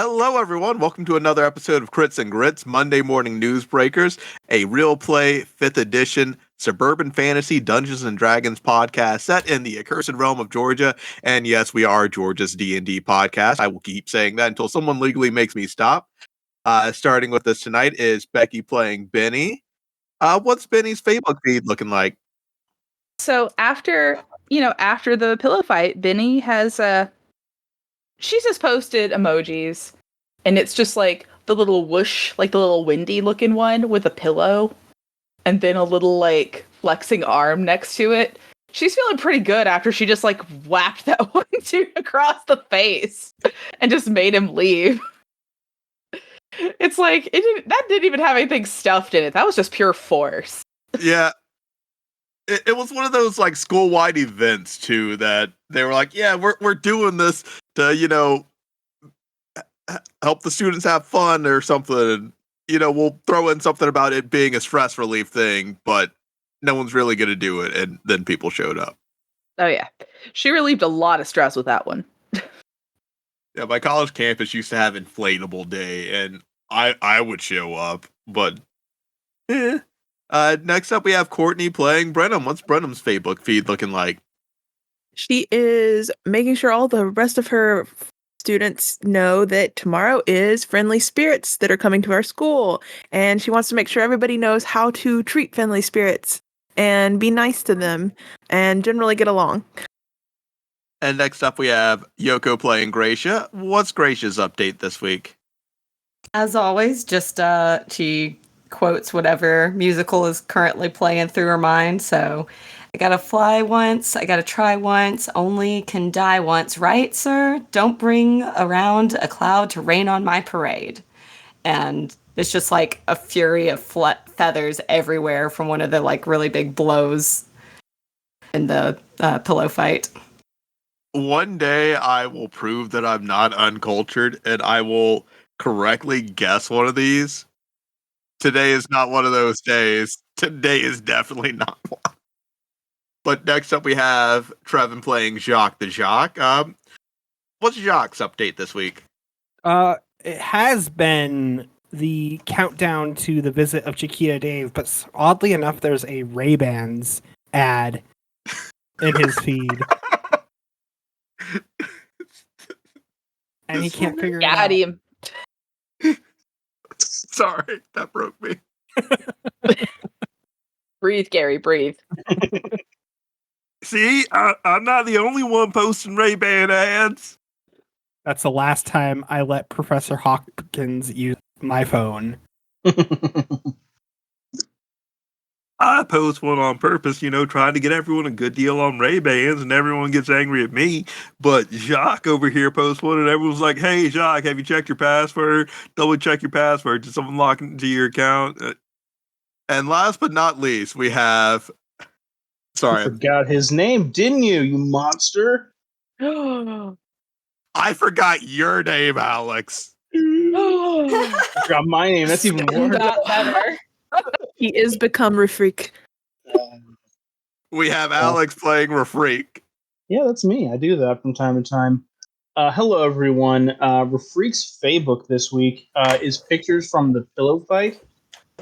Hello, everyone. Welcome to another episode of Crits and Grits, Monday Morning Newsbreakers, a real play 5th edition suburban fantasy Dungeons and Dragons podcast set in the accursed realm of Georgia. And yes, we are Georgia's D&D podcast. I will keep saying that until someone legally makes me stop. Starting with us tonight is Becky playing Benny. What's Benny's Facebook feed looking like? So after the pillow fight, Benny has she's just posted emojis, and it's just like the little whoosh, like the little windy looking one with a pillow, and then a little like flexing arm next to it. She's feeling pretty good after she just like whacked that one dude across the face and just made him leave. It's like that didn't even have anything stuffed in it. That was just pure force. Yeah. It was one of those like school-wide events too that they were like, yeah, we're doing this to, help the students have fun or something. We'll throw in something about it being a stress relief thing, but no one's really going to do it. And then people showed up. Oh yeah. She relieved a lot of stress with that one. Yeah, my college campus used to have inflatable day, and I would show up, but next up we have Courtney playing Brenham. What's Brenham's Facebook feed looking like? She is making sure all the rest of her students know that tomorrow is Friendly Spirits that are coming to our school, and she wants to make sure everybody knows how to treat Friendly Spirits and be nice to them and generally get along. And next up we have Yoko playing Gracia. What's Gracia's update this week? As always, just she quotes whatever musical is currently playing through her mind. So I gotta fly once, I gotta try once, only can die once, right, sir? Don't bring around a cloud to rain on my parade. And it's just like a fury of feathers everywhere from one of the like really big blows in the pillow fight. One day I will prove that I'm not uncultured and I will correctly guess one of these. Today is not one of those days. Today is definitely not one. But next up we have Trevin playing Jacques the Jacques. What's Jacques' update this week? It has been the countdown to the visit of Chiquita Dave, but oddly enough, there's a Ray-Bans ad in his feed. And he can't figure it out. Got him. Sorry, that broke me. Breathe, Gary, breathe. See, I'm not the only one posting Ray-Ban ads. That's the last time I let Professor Hawkins use my phone. I post one on purpose, trying to get everyone a good deal on Ray-Bans, and everyone gets angry at me. But Jacques over here posts one, and everyone's like, hey, Jacques, have you checked your password? Double check your password. Did someone log into your account? And last but not least, we have... Sorry. You forgot his name, didn't you, you monster? I forgot your name, Alex. I forgot my name. That's even worse. Better. He is become Refreak. We have Alex playing Refreak. Yeah, that's me. I do that from time to time. Hello, everyone. Refreak's Facebook this week is pictures from the pillow fight.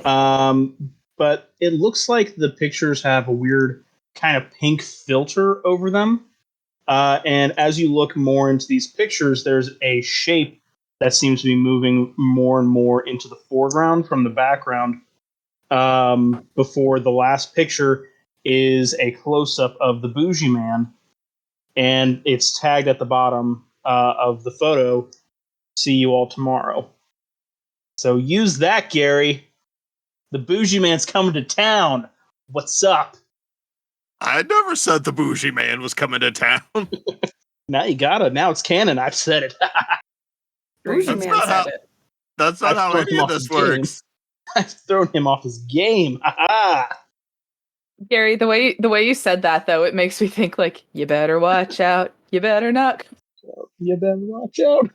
But it looks like the pictures have a weird kind of pink filter over them. And as you look more into these pictures, there's a shape that seems to be moving more and more into the foreground from the background. Before the last picture is a close-up of the Bougie Man, and it's tagged at the bottom of the photo, see you all tomorrow. So use that, Gary. The Bougie Man's coming to town. What's up? I never said the Bougie Man was coming to town. Now you got it. Now it's canon. I've said it. Bougie That's Man not said how- it. That's not I've how thrown any him of off this his game. works. I've thrown him off his game. Aha! Gary, the way you said that though, it makes me think like, you better watch out. You better not. You better watch out.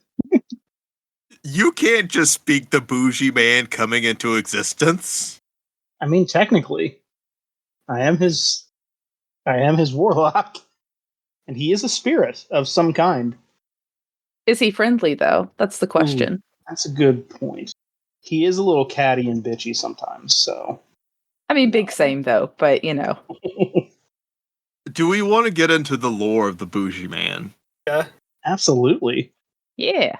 You can't just speak the Bougie Man coming into existence. I mean, technically, I am his warlock, and he is a spirit of some kind. Is he friendly though? That's the question. That's a good point. He is a little catty and bitchy sometimes, so. I mean, big same though, but you know. Do we want to get into the lore of the Bougie Man? Yeah. Absolutely. Yeah.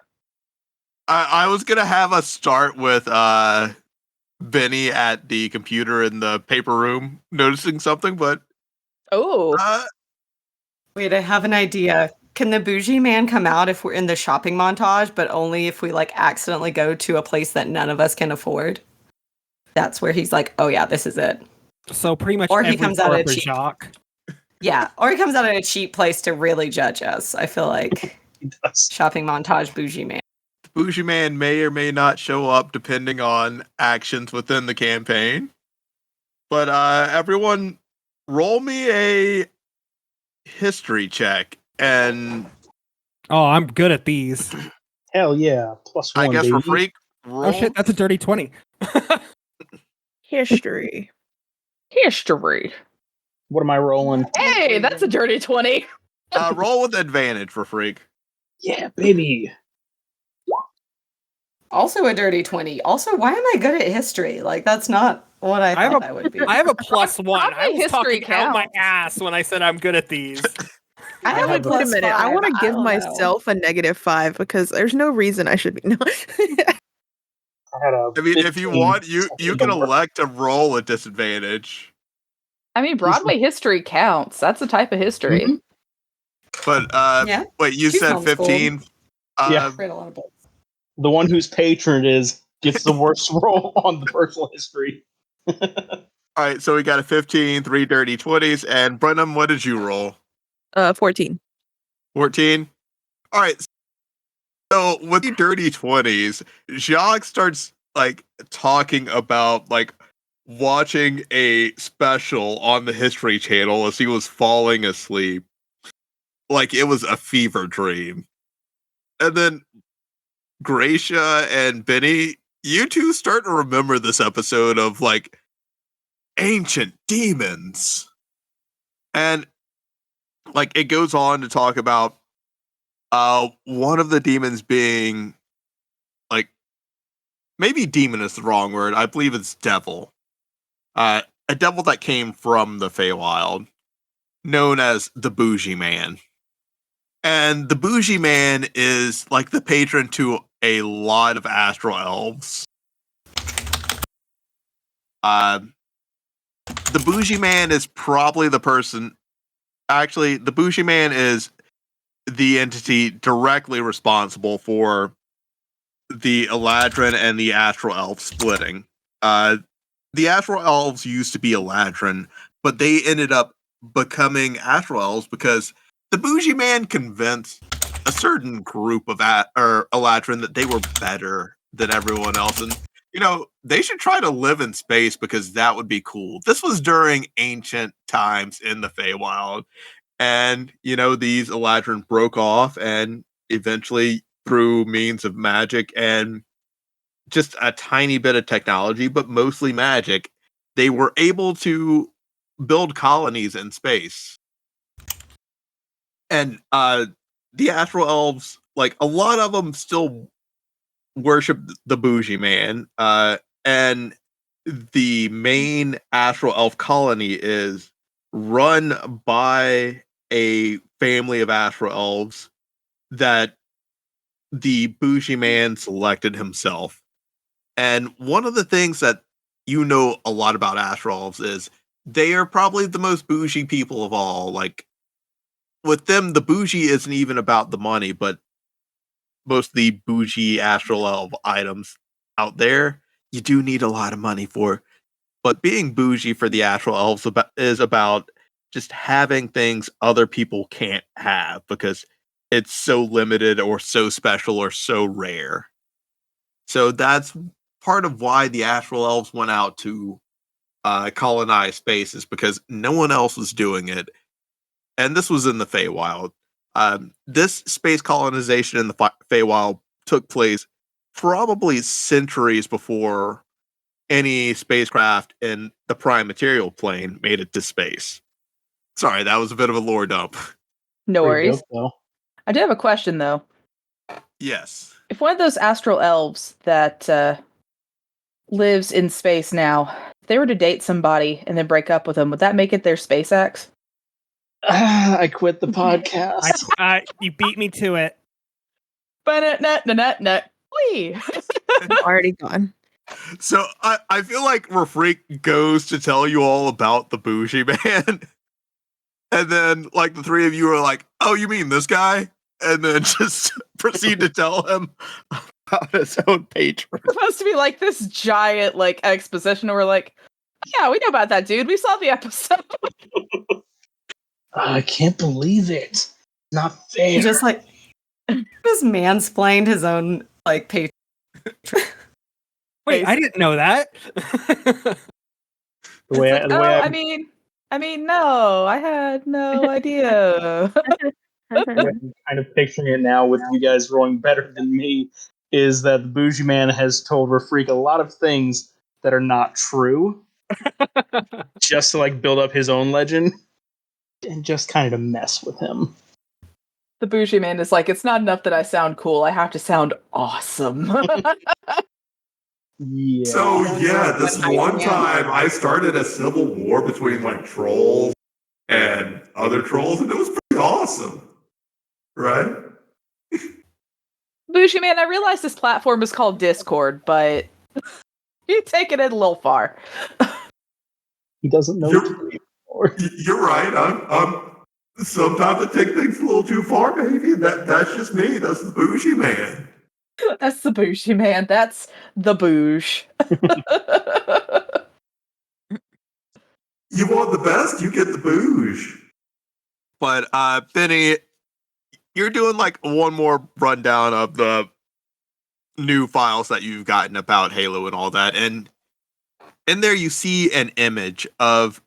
I was gonna have us start with Benny at the computer in the paper room noticing something, but Oh. Wait, I have an idea. Can the bougie man come out if we're in the shopping montage, but only if we like accidentally go to a place that none of us can afford? That's where he's like, oh yeah, this is it. So pretty much Or he every comes out store of for cheap. Jacques. Yeah, or he comes out of a cheap place to really judge us. I feel like He does. shopping montage bougie man. the Bougie Man may or may not show up depending on actions within the campaign. But everyone, roll me a history check, and Oh, I'm good at these. Hell yeah. +1, I guess baby. for Freak, roll. Oh shit, that's a dirty 20. History. History. What am I rolling? Hey, that's a dirty 20. Roll with advantage for Freak. Yeah, baby. Also a dirty 20. Also, why am I good at history? Like, that's not what I have thought a- I would be. I have a +1. Probably I was history talking out my counts. ass when I said I'm good at these. I have a have a- Wait a minute. I +5. want to give don't know. myself a -5 because there's no reason I should be. No. I had a I mean, if you 15 want, you can second number. elect to roll a disadvantage. I mean, Broadway history counts. That's a type of history. Mhm. But Yeah, wait, you she's said homeschooled. 15. Yeah. I've read a lot of books. The one whose patron is gets the worst roll on the personal history. All right, so we got a 15, 3 dirty 20s, and Brenham, what did you roll? 14. 14. All right. So with the dirty 20s, Jacques starts like talking about like watching a special on the History Channel as he was falling asleep. Like it was a fever dream. And then Gracia and Benny, you two start to remember this episode of like ancient demons. And like it goes on to talk about one of the demons being like maybe demon is the wrong word. I believe it's devil. A devil that came from the Feywild, known as the Bougie Man. And the Bougie Man is like the patron to a lot of astral elves. The Bougie Man is probably the person. Actually, the Bougie Man is the entity directly responsible for the Eladrin and the Astral Elf splitting. The Astral Elves used to be Eladrin, but they ended up becoming Astral Elves because the Bougie Man convinced a certain group of Eladrin that they were better than everyone else, and they should try to live in space because that would be cool. This was during ancient times in the Feywild. And, these Eladrin broke off and eventually through means of magic and just a tiny bit of technology, but mostly magic, they were able to build colonies in space. And the Astral Elves, like a lot of them still worship the Bougie Man. And the main Astral Elf colony is run by a family of Astral Elves that the Bougie Man selected himself. And one of the things that a lot about Astral Elves is they are probably the most bougie people of all. Like, with them, the bougie isn't even about the money, but most of the bougie Astral Elf items out there, you do need a lot of money for. But being bougie for the Astral Elves is about just having things other people can't have because it's so limited or so special or so rare. So that's part of why the Astral Elves went out to colonize spaces because no one else was doing it. And this was in the Feywild. This space colonization in the Feywild took place probably centuries before any spacecraft in the prime material plane made it to space. Sorry, that was a bit of a lore dump. No Pretty worries. dope, though. I do have a question though. Yes. If one of those astral elves that lives in space now, if they were to date somebody and then break up with them, would that make it their space ex? I quit the podcast. You beat me to it. Wee. Already gone. So I feel like Rafreak goes to tell you all about the bougie man. And then like the three of you are like, oh, you mean this guy? And then just proceed to tell him about his own patron. It's supposed to be like this giant like exposition where we're like, yeah, we know about that dude. We saw the episode. I can't believe it. Not fair. He just like just mansplained his own like patron. Wait, I didn't know that. I mean, no, I had no idea. I'm kind of picturing it now with you guys rolling better than me, is that the bougie man has told Rafreak a lot of things that are not true, just to like build up his own legend, and just kind of mess with him. The bougie man is like, it's not enough that I sound cool. I have to sound awesome. Yeah. So yeah, this one time I started a civil war between like trolls and other trolls, and it was pretty awesome. Right? Bougie man, I realize this platform is called Discord, but you take it a little far. He doesn't know what to do anymore. You're right. I'm sometimes I take things a little too far, maybe. That's just me. That's the bougie man. That's the bougie man. That's the bouge. You want the best, you get the bouge. But Benny, you're doing like one more rundown of the new files that you've gotten about Halo and all that, and in there you see an image of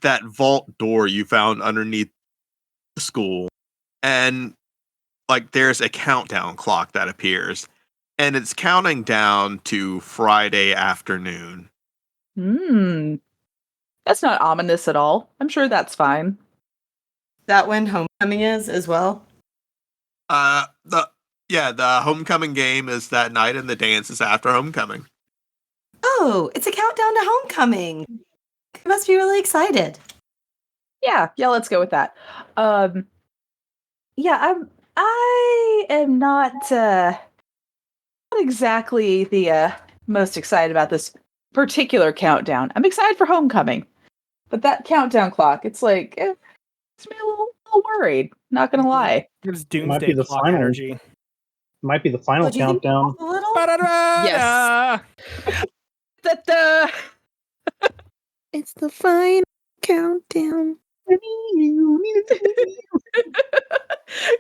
that vault door you found underneath the school, and like there's a countdown clock that appears, and it's counting down to Friday afternoon. That's not ominous at all. I'm sure that's fine. Is that when Homecoming is as well? The homecoming game is that night, and the dance is after homecoming. Oh, it's a countdown to homecoming. You must be really excited. Yeah, let's go with that. I am not exactly the most excited about this particular countdown. I'm excited for homecoming, but that countdown clock, it's like it's me a little worried. Not gonna lie. Gives Might be doomsday the clock final. energy. Might be the final Do you think countdown. a little? Yes. That It's the final countdown.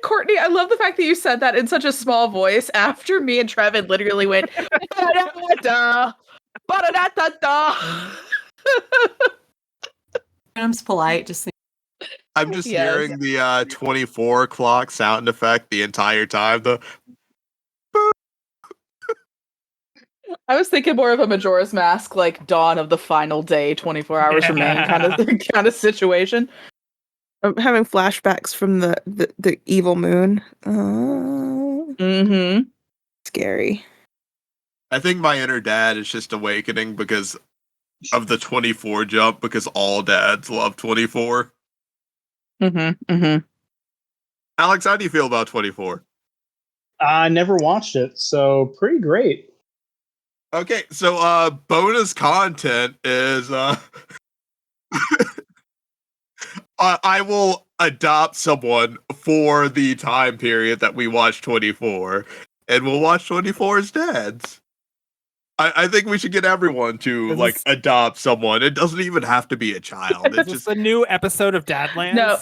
Courtney, I love the fact that you said that in such a small voice after me and Trevin literally went ba-da-da-da, ba-da-da-da-da. I'm polite. Just I'm just Yes. hearing the 24 clock sound effect the entire time. I was thinking more of a Majora's Mask, like dawn of the final day, 24 hours remain kind of situation. I'm having flashbacks from the evil moon. Mm-hmm. Scary. I think my inner dad is just awakening because of the 24 jump, because all dads love 24. Mm-hmm. Mm-hmm. Alex, how do you feel about 24? I never watched it, so pretty great. Okay, so bonus content is I will adopt someone for the time period that we watch 24, and we'll watch 24's dads. I think we should get everyone to Is like this- adopt someone. It doesn't even have to be a child. Is It's this just a new episode of Dadlands? No.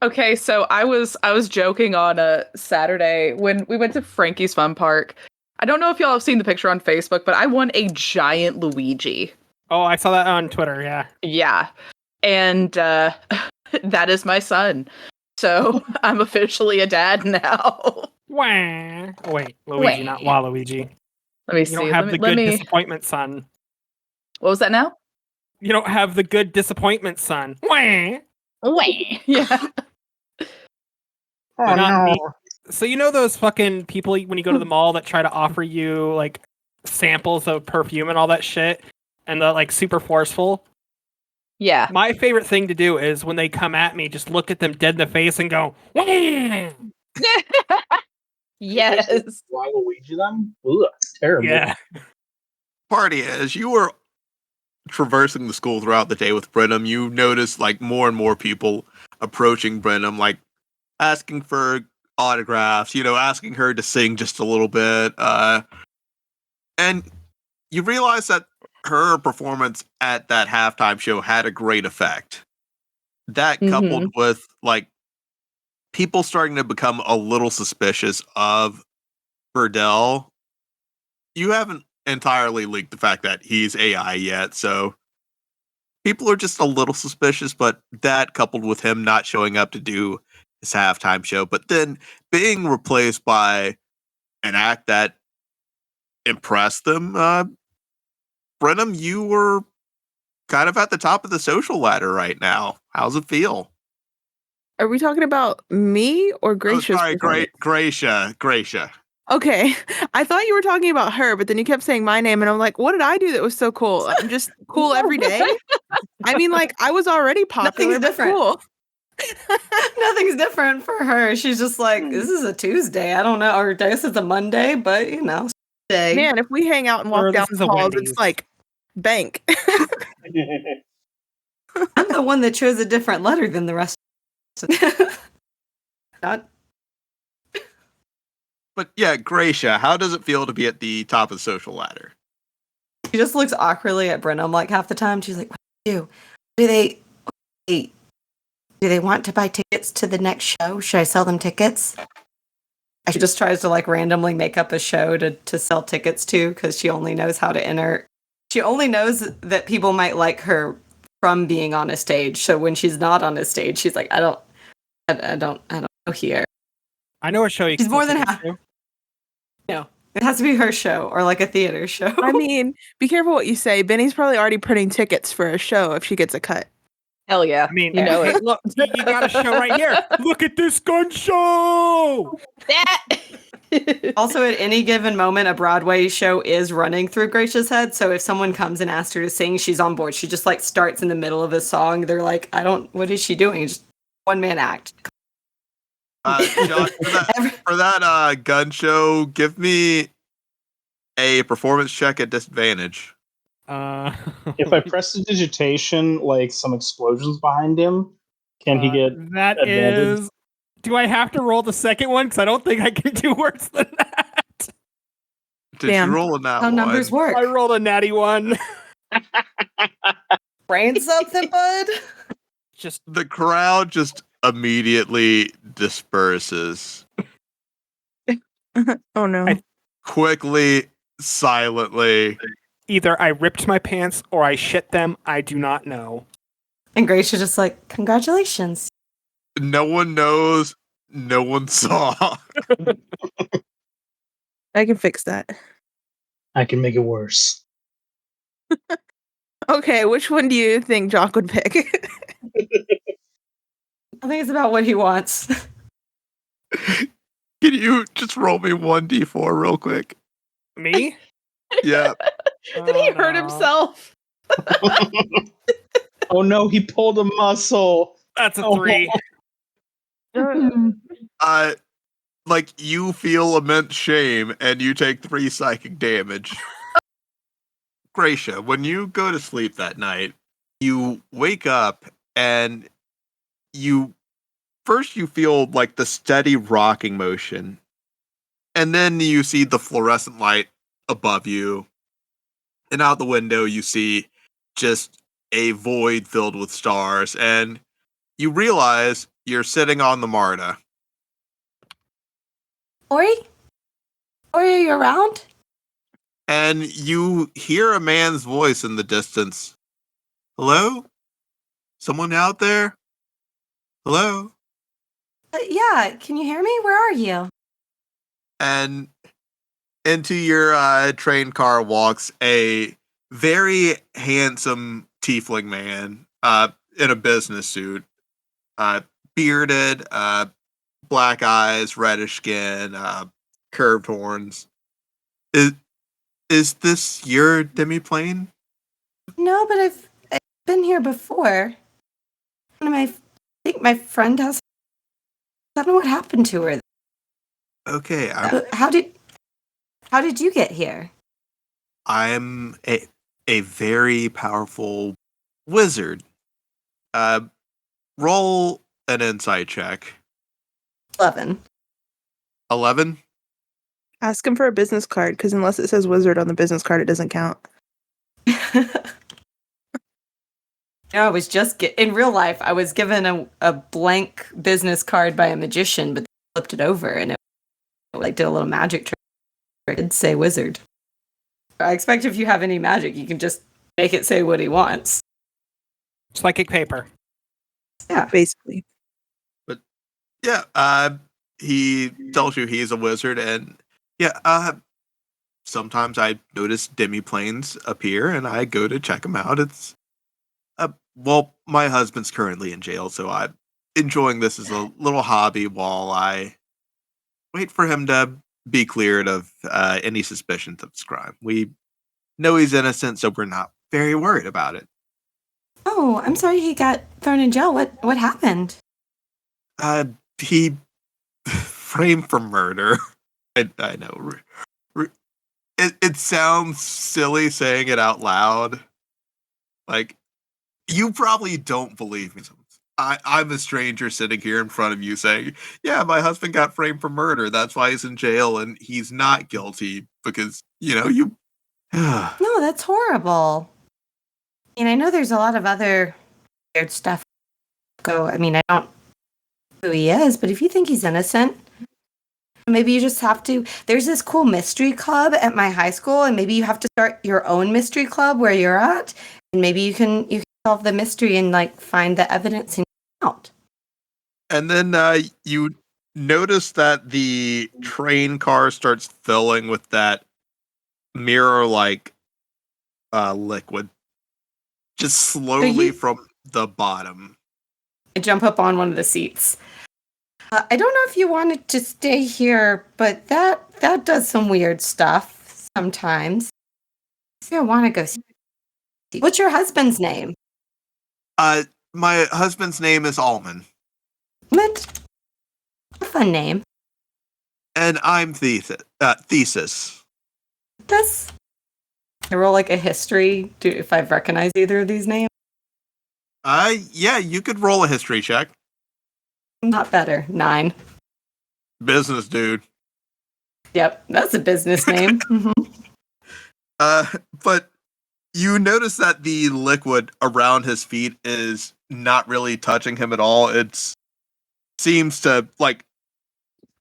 Okay, so I was joking on a Saturday when we went to Frankie's Fun Park. I don't know if y'all have seen the picture on Facebook, but I won a giant Luigi. Oh, I saw that on Twitter, yeah. Yeah. And that is my son. So I'm officially a dad now. Wah. Oh, wait, Luigi, not Waluigi. Let me You see. don't have the good disappointment son. What was that now? You don't have the good disappointment son. Wah. Wait. Yeah. Not me. So you know those fucking people when you go to the mall that try to offer you like samples of perfume and all that shit, and they're like super forceful? Yeah. My favorite thing to do is when they come at me, just look at them dead in the face and go, "Wah!" Yes. Waluigi them? Ugh, terrible. Yeah. Party, as you were traversing the school throughout the day with Brenham, you notice like more and more people approaching Brenham, like asking for autographs, asking her to sing just a little bit. And you realize that her performance at that halftime show had a great effect. That coupled with like people starting to become a little suspicious of Burdell. You haven't entirely leaked the fact that he's AI yet, so people are just a little suspicious, but that coupled with him not showing up to do his halftime show, but then being replaced by an act that impressed them, Brenham, you were kind of at the top of the social ladder right now. How's it feel? Are we talking about me or Gracious? Oh, sorry, Gracia. Okay. I thought you were talking about her, but then you kept saying my name, and I'm like, what did I do that was so cool? I'm just cool every day. I mean, like, I was already popular. Nothing's different. Cool. Nothing's different for her. She's just like, this is a Tuesday. I don't know. Or I guess it's a Monday, but day. Man, if we hang out and walk down this is the a halls, Wendy's. it's like bank. I'm the one that chose a different letter than the rest. Not. But yeah, Gracia, how does it feel to be at the top of the social ladder? She just looks awkwardly at Brenham like half the time. She's like, what do they do they want to buy tickets to the next show? Should I sell them tickets? She just tries to like randomly make up a show to sell tickets to because she only knows how to enter. She only knows that people might like her from being on a stage. So when she's not on a stage, she's like, I don't know here. I know a show you She's can more sell than tickets to. No, it has to be her show or like a theater show. I mean, be careful what you say. Benny's probably already printing tickets for a show if she gets a cut. Hell yeah. I mean, you know hey, it. look, you got a show right here. Look at this gun show. That. Also, at any given moment, a Broadway show is running through Gracia's head. So if someone comes and asks her to sing, she's on board. She just like starts in the middle of a song. They're like, what is she doing? Just one man act. John, for that gun show, give me a performance check at disadvantage. If I press the digitation, like some explosions behind him, can he get that advantage? is? Do I have to roll the second one? Because I don't think I can do worse than that. Did Damn. you roll in that How one? numbers work? I rolled a natty one. Brain something, bud? Just The crowd just immediately disperses. Oh no. Quickly, silently. either I ripped my pants or I shit them. I do not know. And Gracia's just like, congratulations. No one knows. No one saw. I can fix that. I can make it worse. Okay, which one do you think Jock would pick? I think it's about what he wants. Can you just roll me 1d4 real quick? Me? Yeah. Did he Oh, hurt no. himself? Oh no, he pulled a muscle. That's a Oh. 3. Like you feel immense shame and you take 3 psychic damage. Gracia, when you go to sleep that night, you wake up and you feel like the steady rocking motion. And then you see the fluorescent light above you. And out the window you see just a void filled with stars, and you realize you're sitting on the Marta. Ori? Ori, are you around? And you hear a man's voice in the distance. Hello? Someone out there? Hello? Yeah, can you hear me? Where are you? And into your train car walks a very handsome tiefling man in a business suit. Bearded, black eyes, reddish skin, curved horns. Is this your demiplane? No, but I've been here before. I think my friend has. I don't know what happened to her. Okay, How did you get here? I'm a very powerful wizard. Roll an insight check. 11. 11? Ask him for a business card, because unless it says wizard on the business card, it doesn't count. I was just in real life. I was given a blank business card by a magician, but they flipped it over and it like did a little magic trick. It did say wizard. I expect if you have any magic, you can just make it say what he wants. Psychic paper. Yeah, Basically. But yeah, he tells you he's a wizard, and yeah, sometimes I notice demiplanes appear, and I go to check them out. It's well, my husband's currently in jail, so I'm enjoying this as a little hobby while I wait for him to be cleared of any suspicions of his crime. We know he's innocent, so we're not very worried about it. Oh, I'm sorry he got thrown in jail. What happened? He framed for murder. I know. It sounds silly saying it out loud. Like, you probably don't believe me. I'm a stranger sitting here in front of you saying, yeah, my husband got framed for murder. That's why he's in jail, and he's not guilty because, you... No, that's horrible. And I know there's a lot of other weird stuff. I don't know who he is, but if you think he's innocent, maybe you just have to. There's this cool mystery club at my high school, and maybe you have to start your own mystery club where you're at, and maybe you can solve the mystery and find the evidence and out. And then you notice that the train car starts filling with that mirror-like liquid, just slowly from the bottom. I jump up on one of the seats. I don't know if you wanted to stay here, but that does some weird stuff sometimes. I want to go see. What's your husband's name? My husband's name is Alman. What? A fun name. And I'm Thesis. Does I roll a history if I've recognized either of these names? Yeah, you could roll a history check. Not better. 9. Business dude. Yep, that's a business name. But you notice that the liquid around his feet is not really touching him at all. It seems to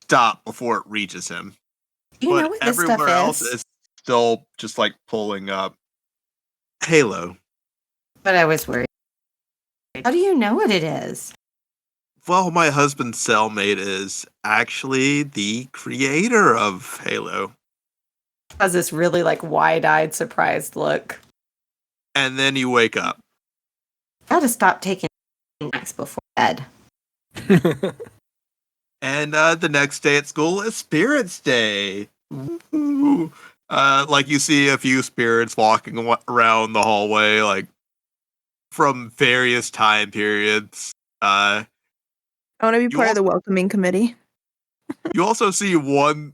stop before it reaches him. You know what this everywhere stuff else is still just pulling up. Halo. But I was worried. How do you know what it is? Well, my husband's cellmate is actually the creator of Halo. Has this really wide-eyed, surprised look. And then you wake up. Gotta stop taking snacks before bed. And the next day at school is Spirits Day. Woo-hoo. You see a few spirits walking around the hallway, from various time periods. I want to be part of the welcoming committee. You also see one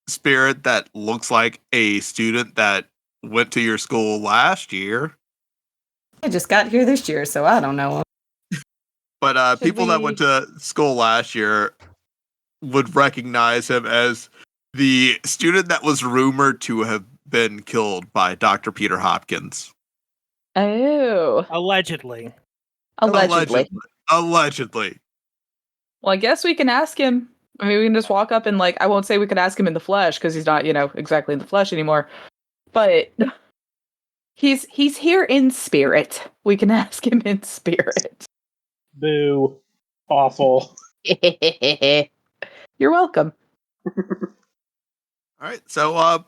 spirit that looks like a student that went to your school last year. I just got here this year, so I don't know. But people that went to school last year would recognize him as the student that was rumored to have been killed by Dr. Peter Hopkins. Oh. Allegedly. Allegedly. Well, I guess we can ask him. I mean, we can just walk up and I won't say we could ask him in the flesh because he's not, exactly in the flesh anymore. But he's here in spirit. We can ask him in spirit. Boo. Awful. You're welcome. All right. So,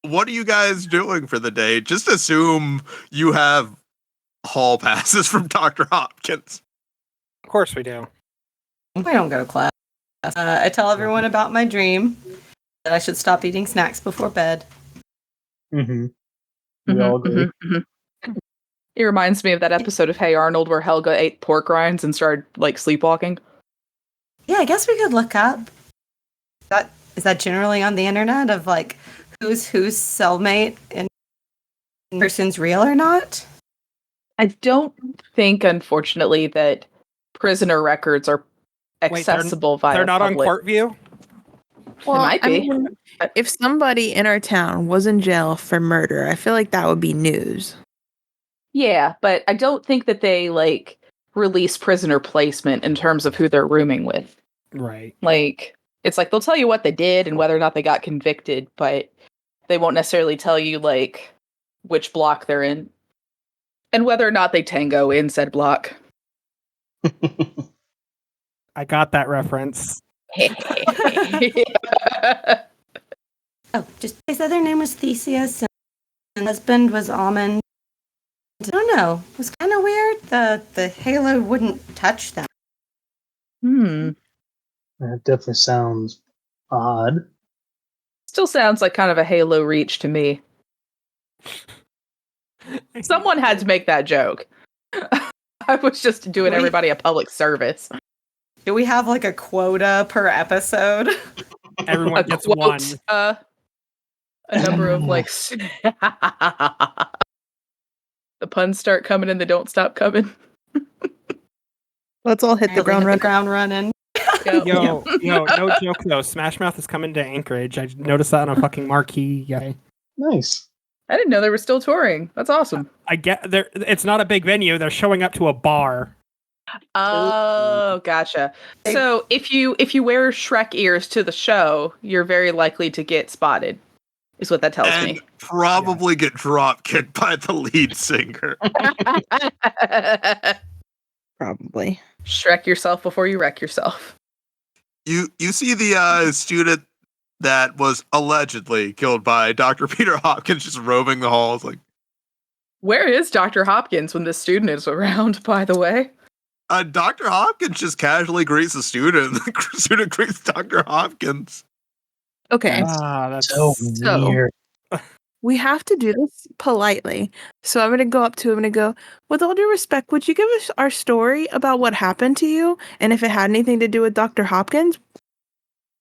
what are you guys doing for the day? Just assume you have hall passes from Dr. Hopkins. Of course we do. We don't go to class. I tell everyone about my dream, that I should stop eating snacks before bed. Mm-hmm. We all agree. It reminds me of that episode of Hey Arnold where Helga ate pork rinds and started like sleepwalking. Yeah, I guess we could look up. Is that generally on the internet of like who's cellmate and person's real or not? I don't think, unfortunately, that prisoner records are accessible via They're not public. on court view? Well, might be. mean, if somebody in our town was in jail for murder, I feel like that would be news. Yeah, but I don't think that they like release prisoner placement in terms of who they're rooming with. Right. Like, it's like they'll tell you what they did and whether or not they got convicted, but they won't necessarily tell you like which block they're in and whether or not they tango in said block. I got that reference. Oh, just his other name was Theseus, and his husband was Almond. I don't know. It was kind of weird. The halo wouldn't touch them. That definitely sounds odd. Still sounds like kind of a Halo reach to me. Someone had to make that joke. I was just doing everybody a public service. Do we have like a quota per episode? Everyone gets one. A number of like the puns start coming and they don't stop coming. Let's all hit the ground running. Ground running. Yo, no joke though. Smash Mouth is coming to Anchorage. I noticed that on a fucking marquee. Yeah. Nice. I didn't know they were still touring. That's awesome. I get there. It's not a big venue. They're showing up to a bar. Oh, gotcha. So if you wear Shrek ears to the show, you're very likely to get spotted. Is what that tells me. Probably get drop kicked by the lead singer. Probably. Shrek yourself before you wreck yourself. You see the student that was allegedly killed by Dr. Peter Hopkins just roaming the halls like, where is Dr. Hopkins when this student is around, by the way? Dr. Hopkins just casually greets the student. The student greets Dr. Hopkins. Okay. That's So weird. We have to do this politely. So I'm going to go up to him and go, with all due respect, would you give us our story about what happened to you? And if it had anything to do with Dr. Hopkins?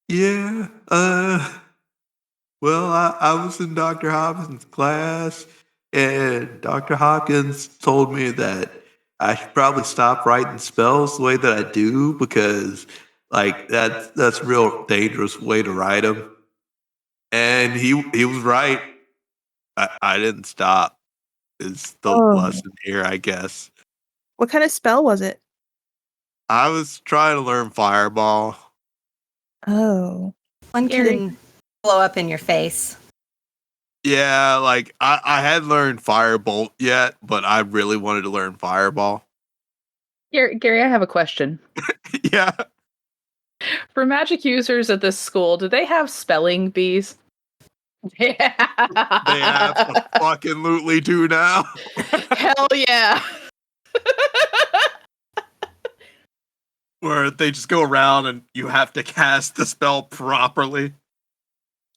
Yeah, well, I was in Dr. Hopkins' class, and Dr. Hopkins told me that I should probably stop writing spells the way that I do because, like, that's a real dangerous way to write them. And he was right. I didn't stop. Is the lesson here, I guess. What kind of spell was it? I was trying to learn Fireball. Oh. One can blow up in your face. Yeah, like I had learned Firebolt yet, but I really wanted to learn Fireball. Gary, I have a question. Yeah. For magic users at this school, do they have spelling bees? Yeah. They absolutely do now. Hell yeah. Where they just go around and you have to cast the spell properly.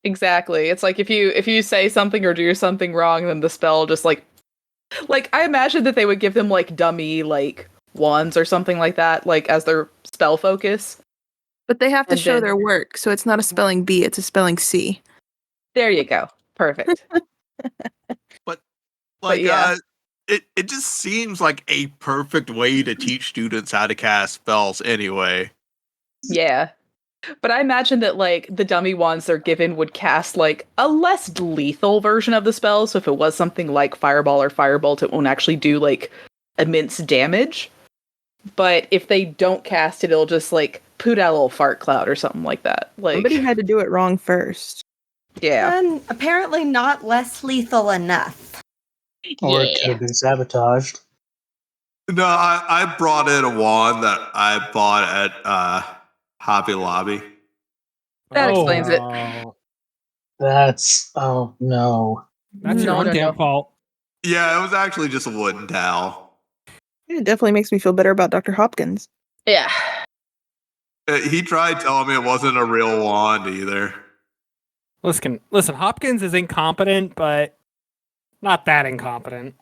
Exactly. It's like if you say something or do something wrong, then the spell just like I imagine that they would give them like dummy like wands or something like that, like as their spell focus. But they have to And show then- their work, so it's not a spelling bee, it's a spelling C. There you go. Perfect. Like yeah. it just seems like a perfect way to teach students how to cast spells anyway. Yeah. But I imagine that like the dummy wands they're given would cast like a less lethal version of the spell. So if it was something like Fireball or Firebolt, it won't actually do like immense damage. But if they don't cast it, it'll just like poot out a little fart cloud or something like that. Like Somebody had to do it wrong first. yeah. And apparently not less lethal enough. Or it could have been sabotaged. No, I brought in a wand that I bought at Hobby Lobby. That explains it. That's oh no. That's your No, own no, damn no. fault. Yeah, it was actually just a wooden towel. It definitely makes me feel better about Dr. Hopkins. Yeah. He tried telling me it wasn't a real wand either. Listen, Hopkins is incompetent, but not that incompetent.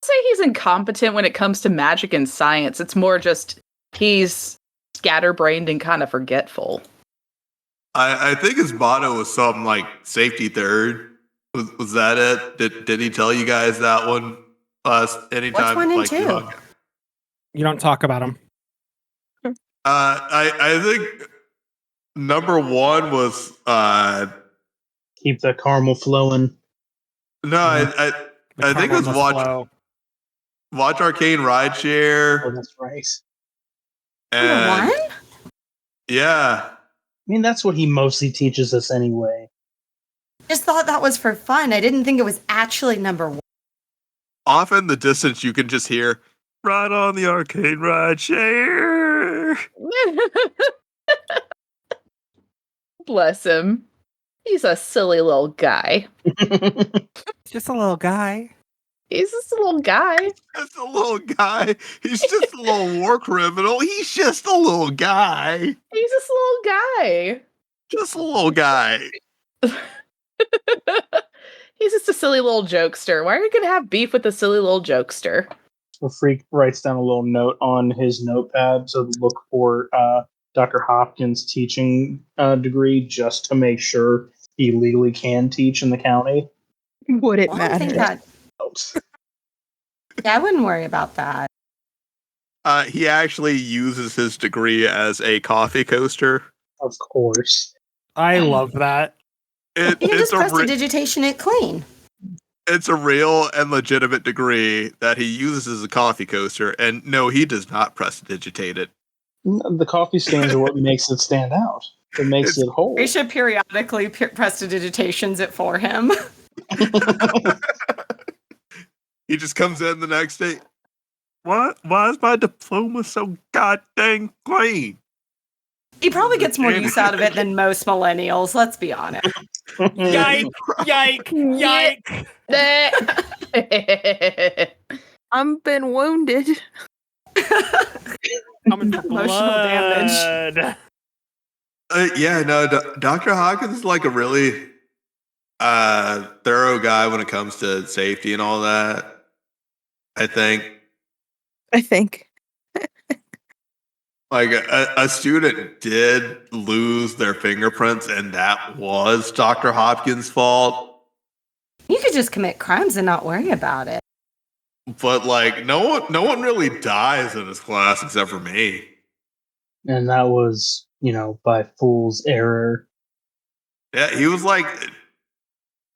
Say he's incompetent when it comes to magic and science. It's more just he's scatterbrained and kind of forgetful. I think his motto was something like "safety third." Was that it? Did he tell you guys that one anytime? What's 1 and like, 2? You don't talk about him. I think number 1 was Keep the caramel flowing. no, I think it was watch Arcane Oh, Rideshare. that's right. And Number 1? yeah, I mean, that's what he mostly teaches us anyway. Just thought that was for fun. I didn't think it was actually number 1. off in the distance you can just hear "Ride on the Arcane Rideshare." Bless him. He's a silly little guy. Just a little guy. He's just a little guy. Just a little guy. He's just a little war criminal. He's just a little guy. He's just a little guy. Just a little guy. He's just a silly little jokester. Why are you going to have beef with a silly little jokester? The freak writes down a little note on his notepad to look for Dr. Hopkins' teaching degree just to make sure he legally can teach in the county. Would it Well, I think matter? that. Yeah, I wouldn't worry about that. He actually uses his degree as a coffee coaster. Of course. I love that. You can just prestidigitation it clean. It's a real and legitimate degree that he uses as a coffee coaster, and no, he does not prestidigitate it. The coffee stains are what makes it stand out. It makes it whole. We should periodically prestidigitations it for him. He just comes in the next day. What? Why is my diploma so goddamn clean? He probably gets more use out of it than most millennials, let's be honest. Yike! Yike! Yike! I've been wounded. Coming for Emotional damage. blood. Yeah, no, Dr. Hawkins is like a really thorough guy when it comes to safety and all that. I think. Like a student did lose their fingerprints, and that was Dr. Hopkins' fault. You could just commit crimes and not worry about it. But like, no one really dies in his class except for me. And that was, by fool's error. Yeah, he was like,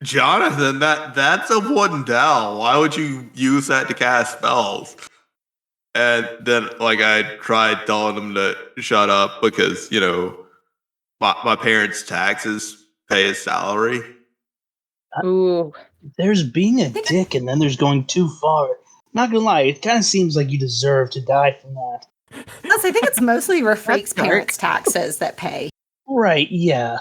Jonathan, that's a wooden dowel. Why would you use that to cast spells? And then, like, I tried telling him to shut up because, my parents' taxes pay his salary. Ooh. There's being a dick and then there's going too far. Not gonna lie, it kind of seems like you deserve to die from that. Plus, I think it's mostly your freak's dark. parents' taxes that pay. Right, yeah.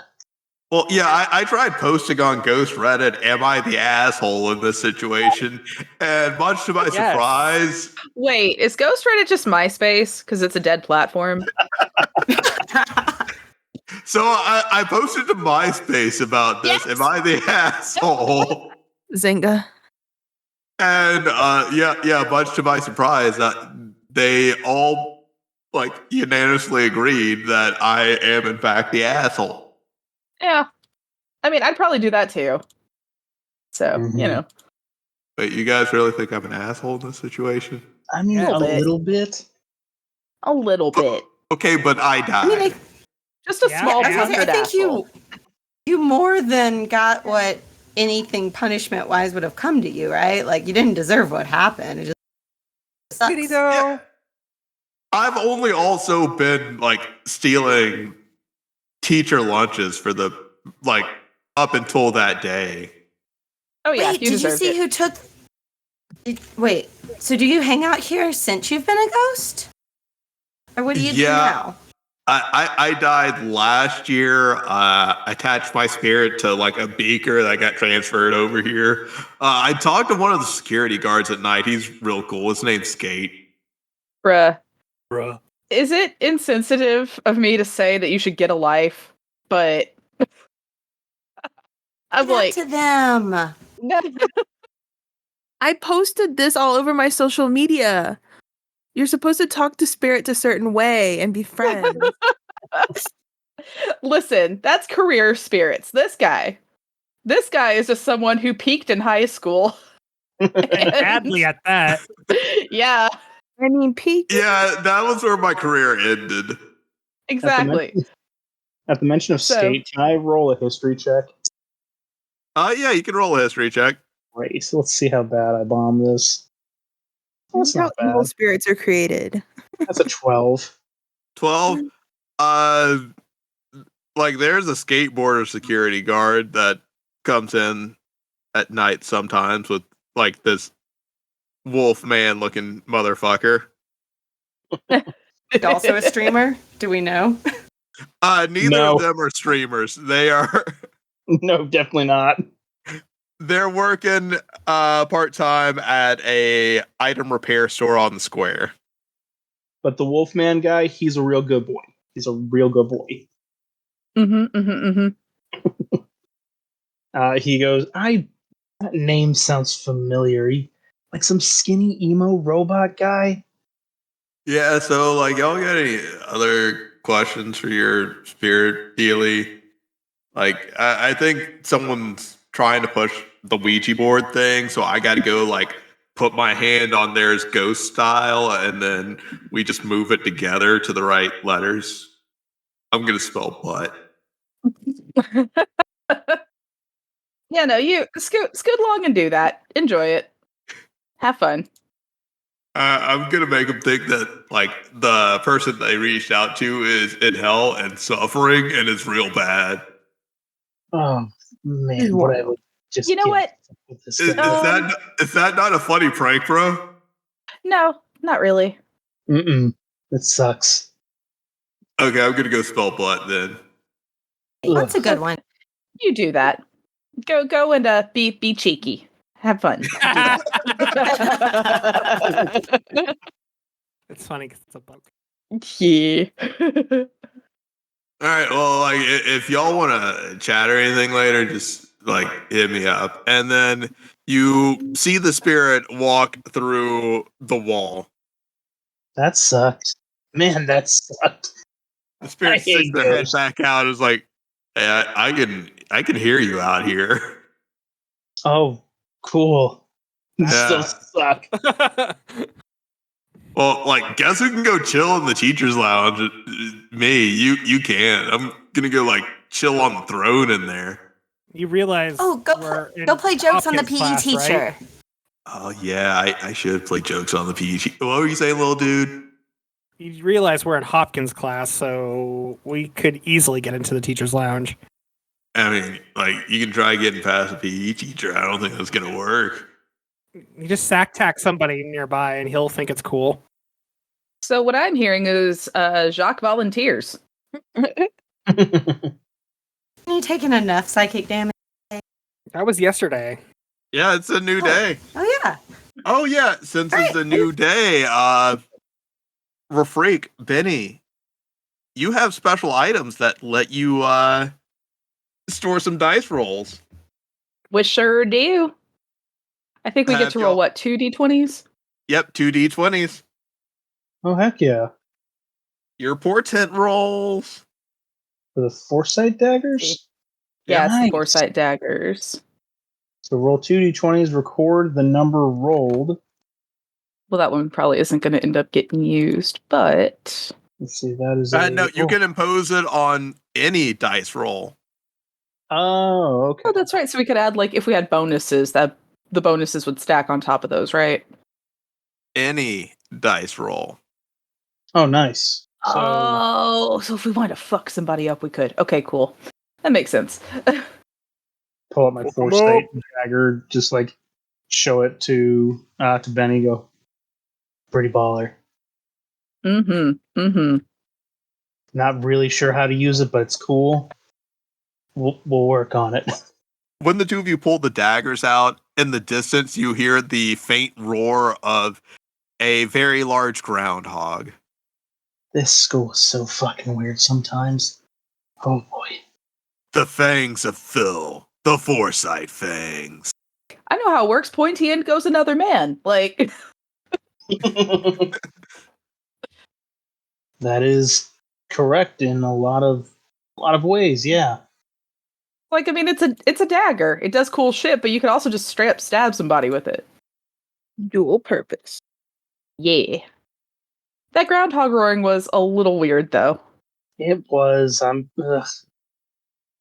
Well, yeah, I tried posting on Ghost Reddit, am I the asshole in this situation? And much to my surprise... Wait, is Ghost Reddit just MySpace? Because it's a dead platform? So I posted to MySpace about this, Yes! am I the asshole? Zynga. And much to my surprise, they all unanimously agreed that I am in fact the asshole. Yeah. I mean, I'd probably do that too. So, Mhm. Wait, you guys really think I'm an asshole in this situation? I mean, A a little bit. little bit. A little bit. Okay, but I died. I mean, Just a Yeah, small I I think blundered asshole. you more than got what anything punishment wise would have come to you, right? Like you didn't deserve what happened. It just sucks. Did he though? I've only also been stealing teacher lunches for the up until that day. Oh yeah, Wait, you did you deserved see it. who took? Wait, so do you hang out here since you've been a ghost, or what do you do Yeah. now? I died last year. Attached my spirit to a beaker that got transferred over here. I talked to one of the security guards at night. He's real cool. His name's Skate. Bruh. Is it insensitive of me to say that you should get a life? But I'm Give that like, to them. no. I posted this all over my social media. You're supposed to talk to spirits a certain way and be friends. Listen, that's career spirits. This guy is just someone who peaked in high school. And badly at that. Yeah, I mean, peak. Yeah, that was where my career ended. exactly. At the mention of So- skate, can I roll a history check? Yeah, you can roll a history check. Great. So let's see how bad I bomb this. That's That's how not evil bad. spirits are created. That's a 12. 12. Like there's a skateboarder security guard that comes in at night sometimes with like this wolf man looking motherfucker. Also a streamer? Do we know? Neither No. of them are streamers. They are No, definitely not. they're working part-time at a item repair store on the square. But the Wolfman guy, he's a real good boy. He's a real good boy. He goes, that name sounds familiar. Like some skinny emo robot guy. Yeah, so like y'all got any other questions for your spirit dealy? Like I think someone's trying to push the Ouija board thing, so I gotta go like put my hand on theirs ghost style and then we just move it together to the right letters. I'm gonna spell butt. Yeah, no, you scoot along and do that. Enjoy it. Have fun. I'm gonna make them think that like the person they reached out to is in hell and suffering and it's real bad. Oh man, what I would just You know get what? with this Is guy. that not a funny prank, bro? No, not really. Mm-mm. It sucks. Okay, I'm gonna go spell butt then. That's a good one. You do that. Go and be cheeky. Have fun. Do that. It's funny because it's a book. Yeah. All right, well, like if y'all want to chat or anything later, just like hit me up, and then you see the spirit walk through the wall. That sucked. Man, that sucked. The I spirit hate sticks their head ghosts. back out. And is like, hey, I can hear you out here. Oh, cool. This Yeah. still suck. Well, like, guess who can go chill in the teachers' lounge? Me. You can't. I'm gonna go like chill on the throne in there. You realize Oh, go play jokes on the PE class, teacher. right? Oh yeah, I should play jokes on the PG. What were you saying, little dude? You realize we're in Hopkins class, so we could easily get into the teacher's lounge. I mean, like, you can try getting past a PE teacher. I don't think that's gonna work. You just sack tack somebody nearby, and he'll think it's cool. So what I'm hearing is Jacques volunteers. You taking enough psychic damage? That was yesterday. Yeah, it's a new day. Oh yeah. Oh yeah, since it's a new day, Rafreak, Benny, you have special items that let you store some dice rolls. We sure do. I think we get Have to roll y'all- what, 2d20s? Yep, 2d20s. Oh, heck yeah. Your portent rolls. For the foresight daggers? Yeah, it's Nice. the foresight daggers. So roll 2d20s, record the number rolled. Well, that one probably isn't going to end up getting used, but Let's see, that is No, you can impose it on any dice roll. Oh, okay. oh, that's right. So we could add like if we had bonuses, that the bonuses would stack on top of those, right? Any dice roll. Oh, nice. So Oh, so if we wanted to fuck somebody up, we could. Okay, cool. That makes sense. pull up my foresight dagger, just like show it to Benny. Go, pretty baller. Mm-hmm. Not really sure how to use it, but it's cool. We'll work on it. When the two of you pull the daggers out, in the distance you hear the faint roar of a very large groundhog. This school is so fucking weird sometimes. Oh boy. The fangs of Phil. The Foresight fangs. I know how it works. Pointy end goes another man. Like, That is correct in a lot of ways, yeah. I mean, it's a dagger. It does cool shit, but you could also just straight up stab somebody with it. Dual purpose. Yeah. That groundhog roaring was a little weird, though. It was.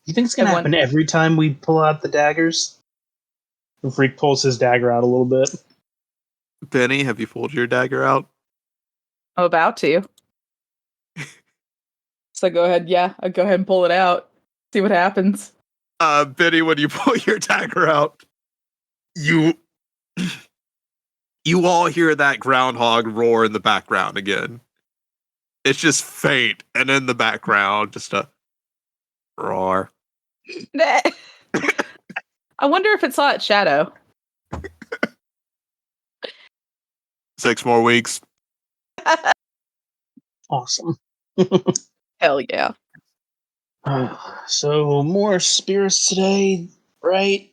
You think it's gonna Everyone- happen every time we pull out the daggers? The freak pulls his dagger out a little bit. Benny, have you pulled your dagger out? I'm about to. So go ahead, I'll go ahead and pull it out. See what happens. Benny, when you pull your dagger out, you all hear that groundhog roar in the background again. It's just faint, and in the background, just a roar. I wonder if it saw its shadow. 6 more weeks. Awesome. Hell yeah. So more spirits today, right?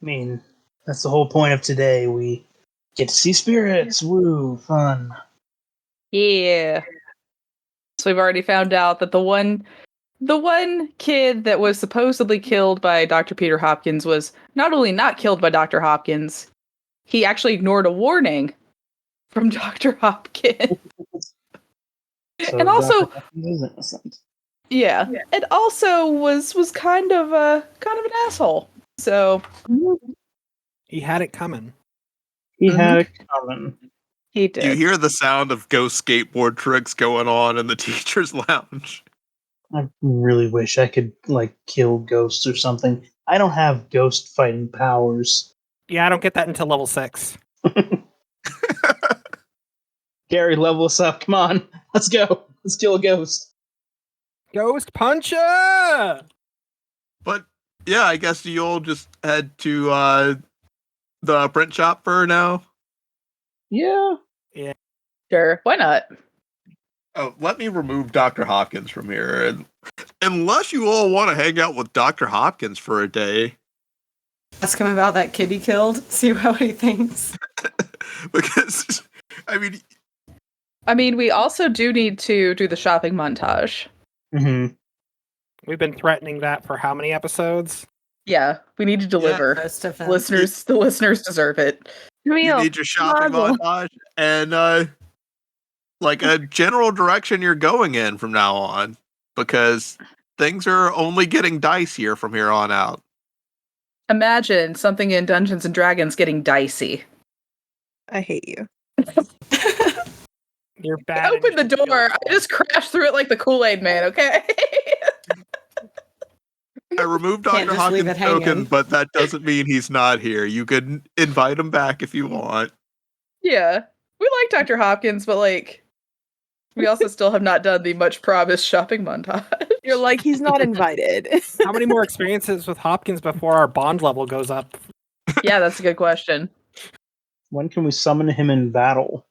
I mean, that's the whole point of today. We get to see spirits. Woo, fun. Yeah. So we've already found out that the one kid that was supposedly killed by Dr. Peter Hopkins was not only not killed by Dr. Hopkins, he actually ignored a warning from Dr. Hopkins. So And also, Dr. Hopkins is innocent. yeah, it also was kind of an asshole. So He had it coming. He had it coming. he did. You hear the sound of ghost skateboard tricks going on in the teacher's lounge. I really wish I could kill ghosts or something. I don't have ghost fighting powers. Yeah, I don't get that until level 6. Gary, level us up. Come on. Let's go. Let's kill a ghost. Ghost Puncher! But yeah, I guess you all just head to the print shop for now. Yeah. Sure, why not? Oh, let me remove Dr. Hopkins from here. And unless you all want to hang out with Dr. Hopkins for a day. Ask him about that kid he killed. See how he thinks. Because, I mean, we also do need to do the shopping montage. Mm-hmm. We've been threatening that for how many episodes? Yeah, we need to deliver. Most of them. The listeners deserve it. you Real. need your shopping Marvel. montage and a general direction you're going in from now on. Because things are only getting dicier from here on out. Imagine something in Dungeons and Dragons getting dicey. I hate you. You're bad. I opened the door. I just crashed through it like the Kool-Aid man, okay? I removed Can't Dr. just leave Hopkins' it hanging. token, but that doesn't mean he's not here. You could invite him back if you want. Yeah. We like Dr. Hopkins, but we also still have not done the much promised shopping montage. You're like, he's not invited. How many more experiences with Hopkins before our bond level goes up? Yeah, that's a good question. When can we summon him in battle?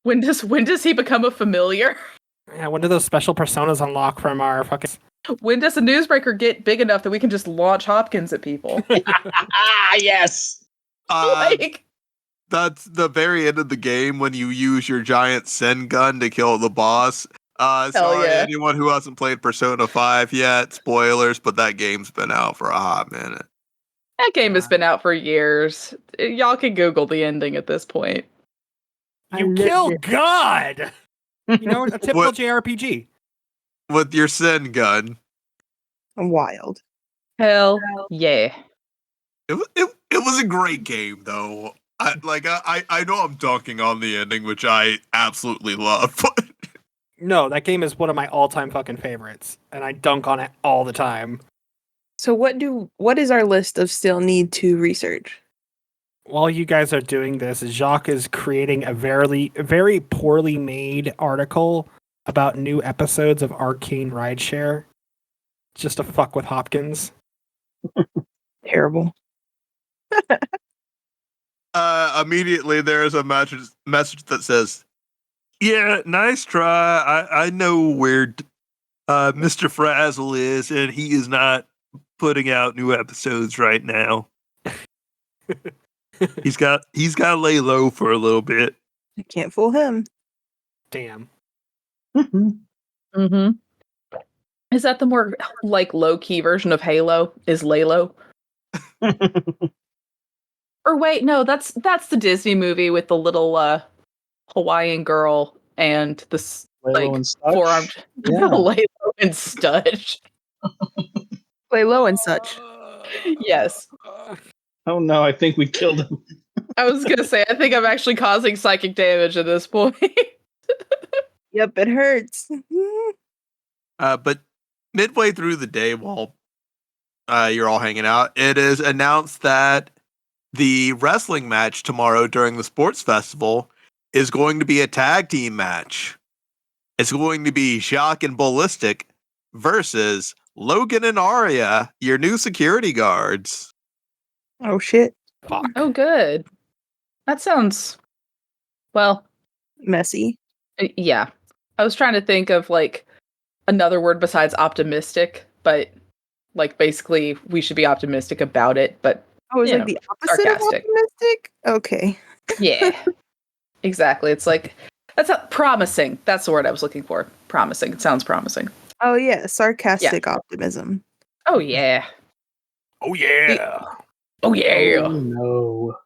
When does he become a familiar? Yeah, when do those special personas unlock from our fucking... When does a newsbreaker get big enough that we can just launch Hopkins at people? Yes! That's the very end of the game when you use your giant Sen gun to kill the boss. Sorry, yeah. anyone who hasn't played Persona 5 yet, spoilers, but that game's been out for a hot minute. That game has been out for years. Y'all can Google the ending at this point. You kill God! You know, a typical What? JRPG. With your Sen gun. Wild. Hell yeah. It was a great game, though. I know I'm dunking on the ending, which I absolutely love, but... No, that game is one of my all-time fucking favorites, and I dunk on it all the time. So what is our list of still need to research? While you guys are doing this, Jacques is creating a very poorly made article about new episodes of Arcane Rideshare, just to fuck with Hopkins. Terrible. Immediately there's a message that says, Yeah, nice try. I know where Mr. Frazzle is, and he is not putting out new episodes right now. He's got to lay low for a little bit. I can't fool him. Damn. Mm-hmm. Is that the more like low key version of Halo? Is Laylo? Or wait, no, that's the Disney movie with the little Hawaiian girl and the Lilo and Stutch? four-armed Yeah. Laylo and Stutch. Play low and such. Yes. Oh no, I think we killed him. I was gonna say, I think I'm actually causing psychic damage at this point. Yep, it hurts. But midway through the day, while you're all hanging out, it is announced that the wrestling match tomorrow during the sports festival is going to be a tag team match. It's going to be Jacques and Ballistic versus Logan and Arya, your new security guards. Oh shit. Fuck. Oh, good. That sounds, well, Messy. yeah. I was trying to think of like another word besides optimistic, but like basically we should be optimistic about it, but Oh, it's You like know, the opposite sarcastic. of optimistic? Okay. yeah. Exactly. It's like that's not promising. That's the word I was looking for. Promising. It sounds promising. Oh yeah, sarcastic optimism. Oh yeah. Oh yeah. Oh yeah. Oh no.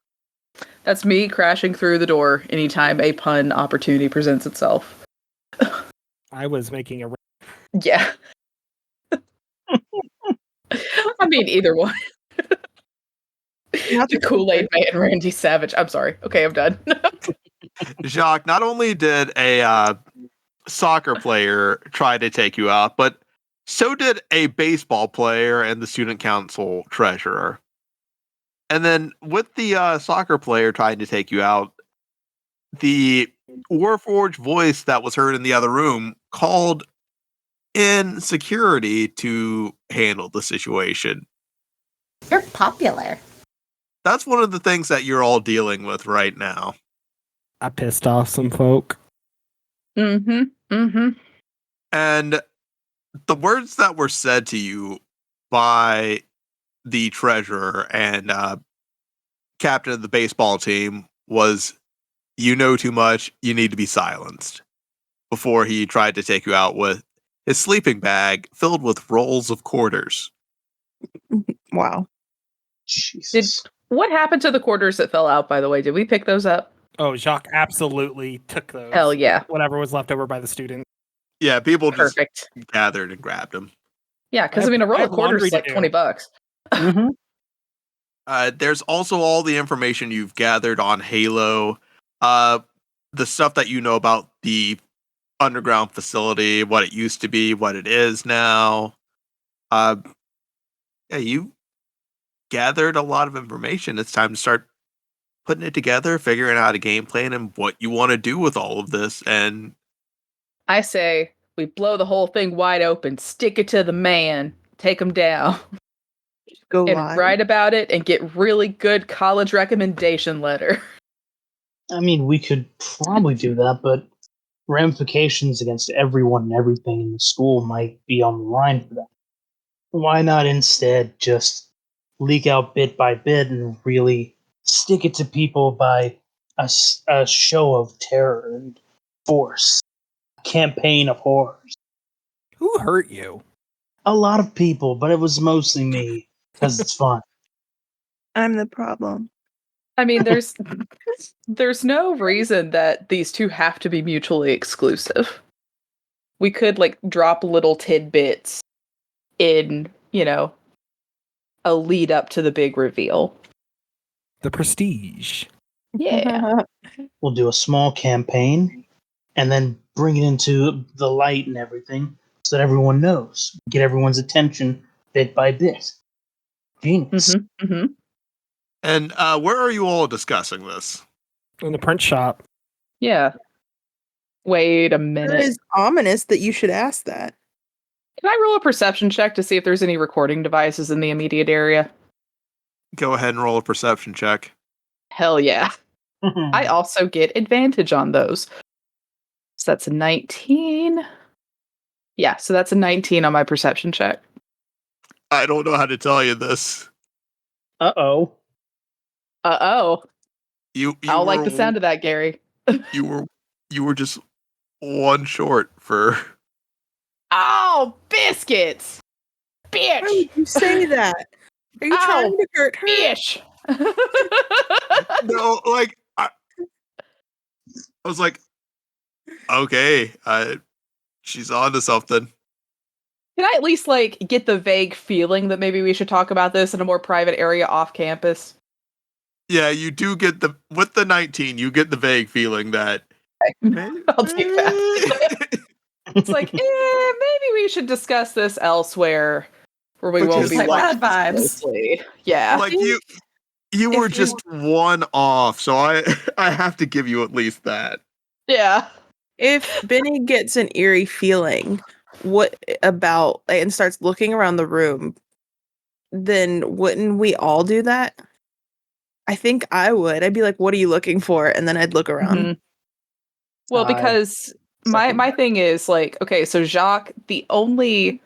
That's me crashing through the door anytime a pun opportunity presents itself. I was making a. Yeah. I mean, either one. Not The Kool-Aid Man, Randy Savage. I'm sorry. Okay, I'm done. Jacques, not only did a soccer player try to take you out, but so did a baseball player and the student council treasurer. And then with the soccer player trying to take you out, the Warforged voice that was heard in the other room called in security to handle the situation. You're popular. That's one of the things that you're all dealing with right now. I pissed off some folk. Mm-hmm. Mm-hmm. And the words that were said to you by the treasurer and captain of the baseball team was, "You know too much, you need to be silenced," before he tried to take you out with his sleeping bag filled with rolls of quarters. Wow. Jesus. What happened to the quarters that fell out, by the way? Did we pick those up? Oh, Jacques absolutely took those. Hell yeah. Whatever was left over by the student. Yeah, people just Perfect. gathered and grabbed them. Yeah, because I mean, a roll I of have quarters laundry is to like do. $20. Mm-hmm. There's also all the information you've gathered on Halo, the stuff that you know about the underground facility, what it used to be, what it is now. Yeah, you gathered a lot of information. It's time to start putting it together, figuring out a game plan and what you want to do with all of this. And I say we blow the whole thing wide open, stick it to the man, take him down, Go and live. write about it and get really good college recommendation letter. I mean, we could probably do that, but ramifications against everyone and everything in the school might be on the line for that. Why not instead just leak out bit by bit and really stick it to people by a show of terror and force? Campaign of horrors. Who hurt you? A lot of people, but it was mostly me because it's fun. I'm the problem. I mean, there's no reason that these two have to be mutually exclusive. We could like drop little tidbits in, a lead up to the big reveal. The prestige. Yeah. We'll do a small campaign and then bring it into the light and everything so that everyone knows. Get everyone's attention bit by bit. Genius. Mm-hmm. Mm-hmm. And where are you all discussing this? In the print shop. Yeah. Wait a It minute. is ominous that you should ask that. Can I roll a perception check to see if there's any recording devices in the immediate area? Go ahead and roll a perception check. Hell yeah. I also get advantage on those. So that's a 19. Yeah, so that's a 19 on my perception check. I don't know how to tell you this. Uh-oh. Uh-oh. You I don't like were the sound of that, Gary. you were just one short for. Oh, biscuits! Why Bitch! would you say that? Are you Ow, trying to hurt her? Bitch! No, like I was like, okay, she's on to something. Can I at least, like, get the vague feeling that maybe we should talk about this in a more private area off campus? Yeah, you do get with the 19, you get the vague feeling that I'll take that. It's like, maybe we should discuss this elsewhere where we Which won't is be like watching bad this vibes. closely. Yeah. like you if were you- just one off, so I have to give you at least that. Yeah. If Benny gets an eerie feeling, what about and starts looking around the room, then wouldn't we all do that? I think I would. I'd be like, "What are you looking for?" And then I'd look around. Mhm. Well, because my thing is like, okay, so Jacques, the only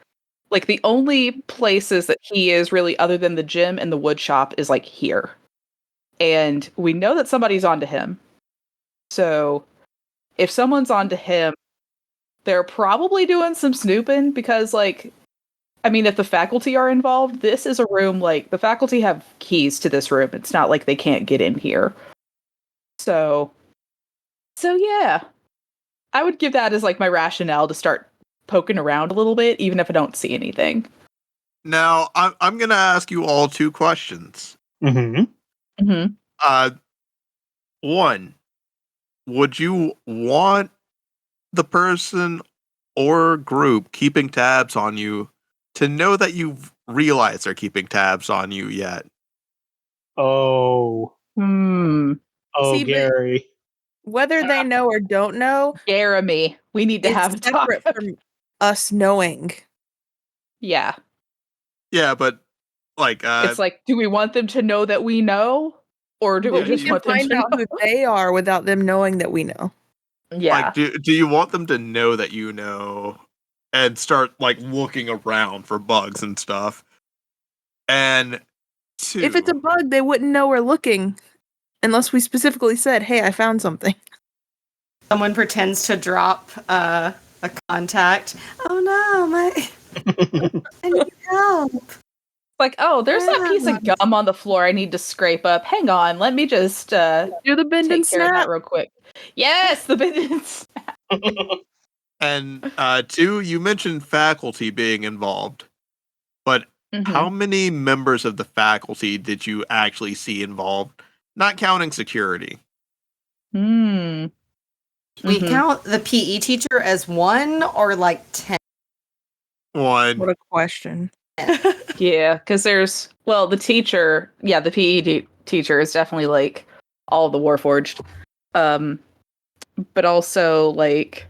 places that he is really other than the gym and the wood shop is like here. And we know that somebody's onto him. So if someone's onto him, they're probably doing some snooping because like I mean, if the faculty are involved, this is a room like the faculty have keys to this room. It's not like they can't get in here. So yeah. I would give that as like my rationale to start poking around a little bit, even if I don't see anything. Now, I'm going to ask you all two questions. Mm-hmm. Mm-hmm. One, would you want the person or group keeping tabs on you to know that you've realized they're keeping tabs on you yet? Oh. Hmm. Oh, See, but- Gary. Whether they know or don't know, Jeremy, we need to have a it's talk. separate from us knowing. Yeah. Yeah, but like, It's like, do we want them to know that we know? Or do we Yeah, We just can want them find to out know? who they are without them knowing that we know. Yeah. like, do you want them to know that you know and start like looking around for bugs and stuff? And two, If it's a bug, they wouldn't know we're looking unless we specifically said, "Hey, I found something." Someone pretends to drop a contact. Oh no, I need help. Like, oh, there's that piece of gum on the floor I need to scrape up. Hang on, let me just Do the bend and take care of that snap. real quick. Yes, the bins. and two, you mentioned faculty being involved, but how many members of the faculty did you actually see involved? Not counting security. Hmm. We Mhm. count the PE teacher as one or like 10. One. What a question. Yeah, because there's the teacher. Yeah, the PE teacher is definitely like all of the Warforged. But also like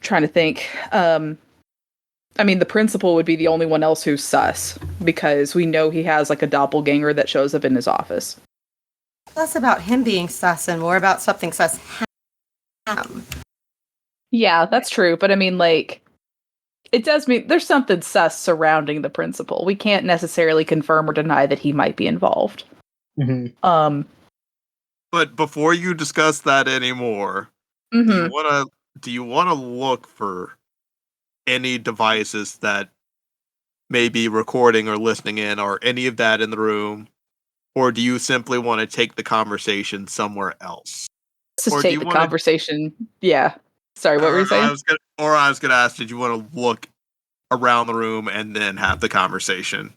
trying to think. I mean, the principal would be the only one else who's sus because we know he has like a doppelganger that shows up in his office. Less about him being sus and more about something sus. Yeah, that's true. But I mean, like, it does mean there's something sus surrounding the principal. We can't necessarily confirm or deny that he might be involved. Mm-hmm. But before you discuss that anymore, Mhm. do you wanna look for any devices that may be recording or listening in or any of that in the room? Or do you simply want to take the conversation somewhere else? Let's just Or do take you the wanna- conversation. Yeah. Sorry, what were you I saying? was gonna ask, did you want to look around the room and then have the conversation?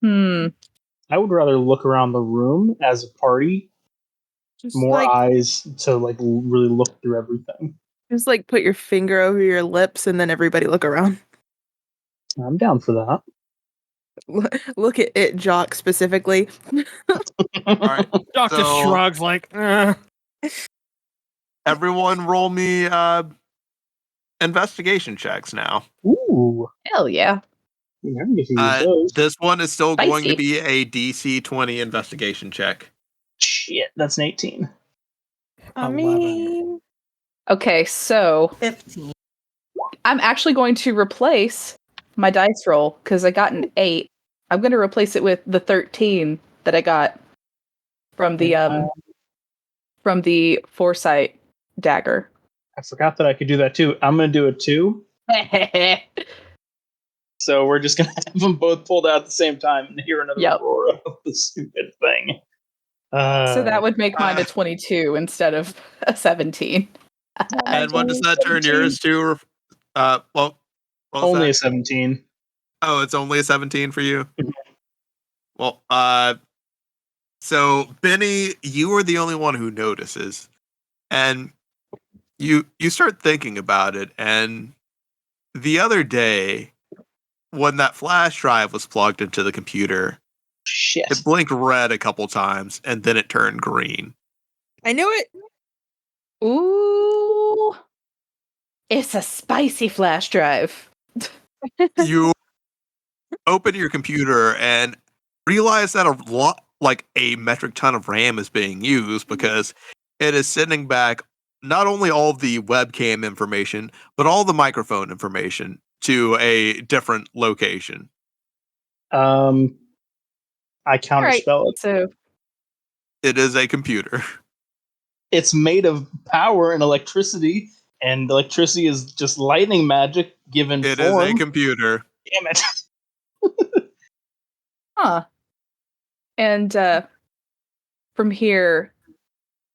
I would rather look around the room as a party. Just More like, eyes to like really look through everything. just like put your finger over your lips and then everybody look around. I'm down for that. Look at it, Jock, specifically. All right. Doctor So- shrugs like, Everyone roll me investigation checks now. Ooh. Hell yeah. Yeah, I'm getting use those. This one is still going to Spicy. be a DC 20 investigation check. Shit, that's an 18. I 11. mean, Okay, so 15. I'm actually going to replace my dice roll because I got an 8. I'm going to replace it with the 13 that I got from the foresight dagger. I forgot that I could do that too. I'm going to do it too. So we're just going to have them both pulled out at the same time and hear another roar of the stupid thing. So that would make mine a 22 instead of a 17. And what does that turn yours to? What was only that? a 17. Oh, it's only a 17 for you? Well, so Benny, you are the only one who notices. And you start thinking about it, and the other day when that flash drive was plugged into the computer, Shit. it blinked red a couple times and then it turned green. I knew it. Ooh. It's a spicy flash drive. You open your computer and realize that a metric ton of RAM is being used because it is sending back not only all of the webcam information, but all the microphone information to a different location. I counterspell it. So It is a computer. It's made of power and electricity, and electricity is just lightning magic given It is form. a computer. Damn it. Huh. And from here,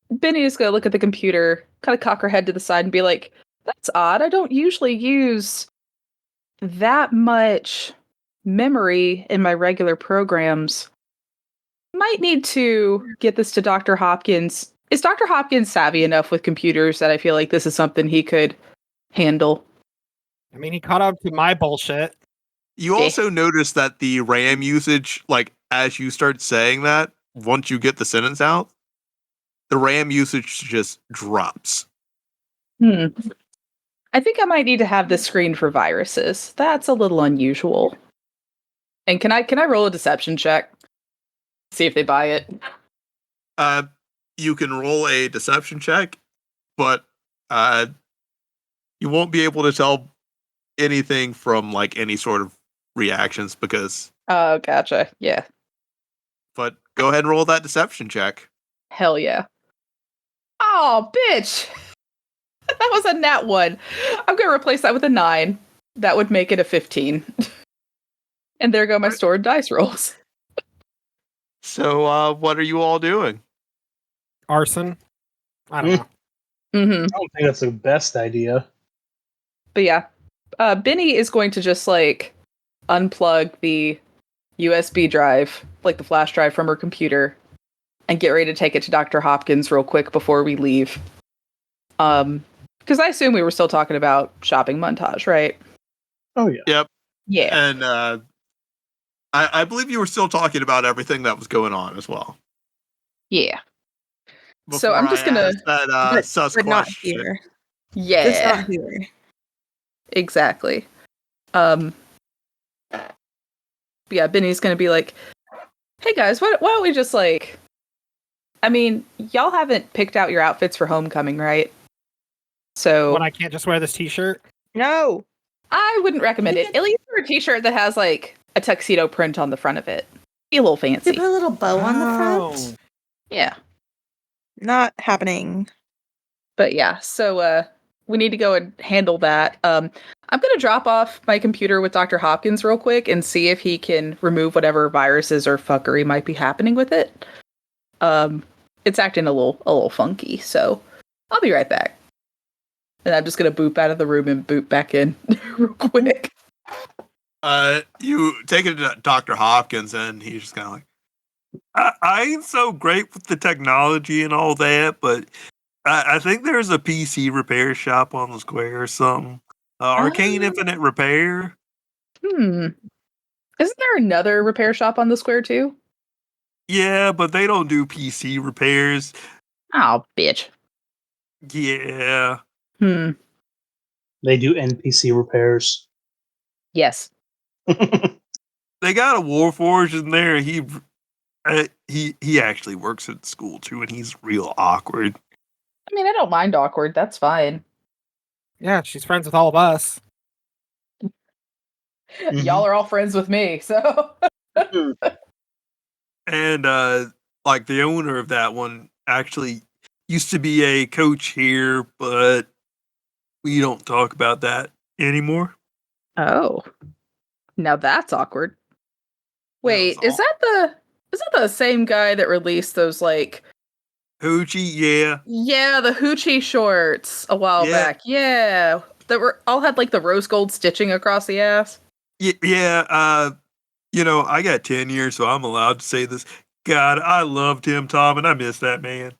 Benny is going to look at the computer, kind of cock her head to the side and be like, that's odd. I don't usually use that much memory in my regular programs. Might need to get this to Dr. Hopkins. Is Dr. Hopkins savvy enough with computers that I feel like this is something he could handle? I mean, he caught up to my bullshit. You Yeah. also notice that the RAM usage, like as you start saying that, once you get the sentence out, the RAM usage just drops. I think I might need to have this screened for viruses. That's a little unusual. And can I roll a deception check? See if they buy it. You can roll a deception check, but you won't be able to tell anything from like any sort of reactions because. Oh, gotcha. Yeah. But go ahead and roll that deception check. Hell yeah. Oh, bitch. That was a nat 1. I'm going to replace that with a 9. That would make it a 15. And there go my stored dice rolls. So, what are you all doing? Arson? I don't know. Mm-hmm. I don't think that's the best idea. But yeah, Benny is going to just like unplug the USB drive, like the flash drive from her computer, and get ready to take it to Dr. Hopkins real quick before we leave. Because I assume we were still talking about shopping montage, right? Oh, yeah. Yep. Yeah. And I believe you were still talking about everything that was going on as well. Yeah. Before So I'm just I gonna- ask that sus but not question. here. Yeah. Just not here. Exactly. Yeah, Benny's gonna be like, hey guys, why don't we just like, I mean, y'all haven't picked out your outfits for homecoming, right? So What, I can't just wear this t-shirt? No. I wouldn't recommend it. At least for a t-shirt that has like a tuxedo print on the front of it. Be a little You fancy. put a little bow on the front. Yeah. Not happening. But yeah, so we need to go and handle that. I'm gonna drop off my computer with Dr. Hopkins real quick and see if he can remove whatever viruses or fuckery might be happening with it. It's acting a little funky, so I'll be right back. And I'm just gonna boop out of the room and boot back in real quick. You take it to Dr. Hopkins, and he's just kind of like, I ain't so great with the technology and all that, but I think there's a PC repair shop on the square or something. Arcane Infinite Repair. Isn't there another repair shop on the square too? Yeah, but they don't do PC repairs. Oh, bitch. Yeah. They do NPC repairs. Yes. They got a Warforged in there. He actually works at school too, and he's real awkward. I mean, I don't mind awkward. That's fine. Yeah, she's friends with all of us. Y'all are all friends with me, so. And like the owner of that one actually used to be a coach here, but we don't talk about that anymore. Oh. Now that's awkward. Wait, was is that the same guy that released those like Hoochie, yeah. yeah, the Hoochie shorts a while Yeah. back. Yeah. That were all had like the rose gold stitching across the ass. Yeah, you know, I got 10 years, so I'm allowed to say this. God, I love Tim Tom, and I miss that man.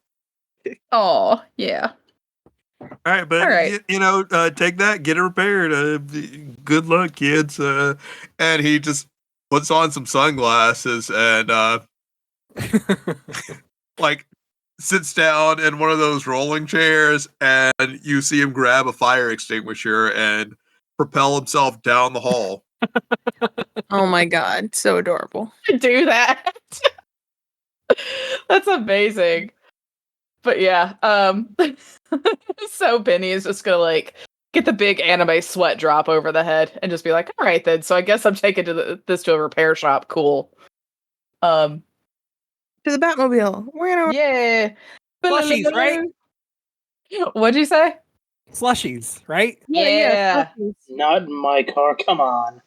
Oh, yeah. All right, but All right. you know, take that, get it repaired. Good luck, kids. And he just puts on some sunglasses and like sits down in one of those rolling chairs, and you see him grab a fire extinguisher and propel himself down the hall. Oh my god, so adorable. Do that. That's amazing. But yeah, so Benny is just gonna like get the big anime sweat drop over the head and just be like, all right then, so I guess I'm taking this to a repair shop. Cool. To the Batmobile. Yeah. Plushies, right? What'd you say? Slushies, right? Yeah. Not in my car. Come on.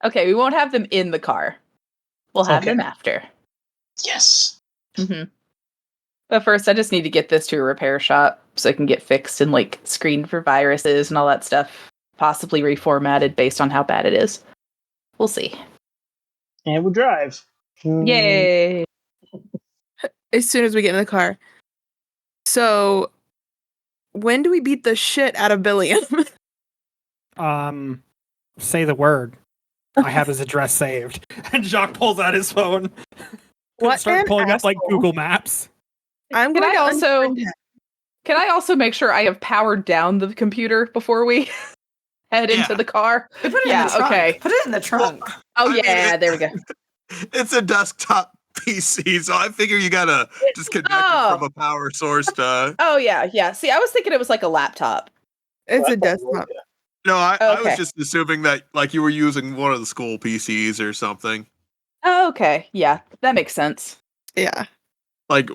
Okay, we won't have them in the car. We'll have Okay. them after. Yes. Mm-hmm. But first, I just need to get this to a repair shop so it can get fixed and like screened for viruses and all that stuff. Possibly reformatted based on how bad it is. We'll see. And we drive. Yay! As soon as we get in the car. So, when do we beat the shit out of Billiam? Say the word. I have his address saved. And Jacques pulls out his phone. What Start an pulling up like asshole. Google Maps. I'm Can going I to also- unfriend him. Can I also make sure I have powered down the computer before we head into Yeah. the car? We put it in Yeah, the trunk. okay. Put it in the trunk. Oh, I mean, yeah, there we go. It's a desktop PC, so I figure you gotta just connect it from a power source to. Oh, yeah. See, I was thinking it was like a laptop. It's a Well, desktop. No, I was Okay. just assuming that like you were using one of the school PCs or something. Oh, okay. Yeah, that makes sense. Yeah. Like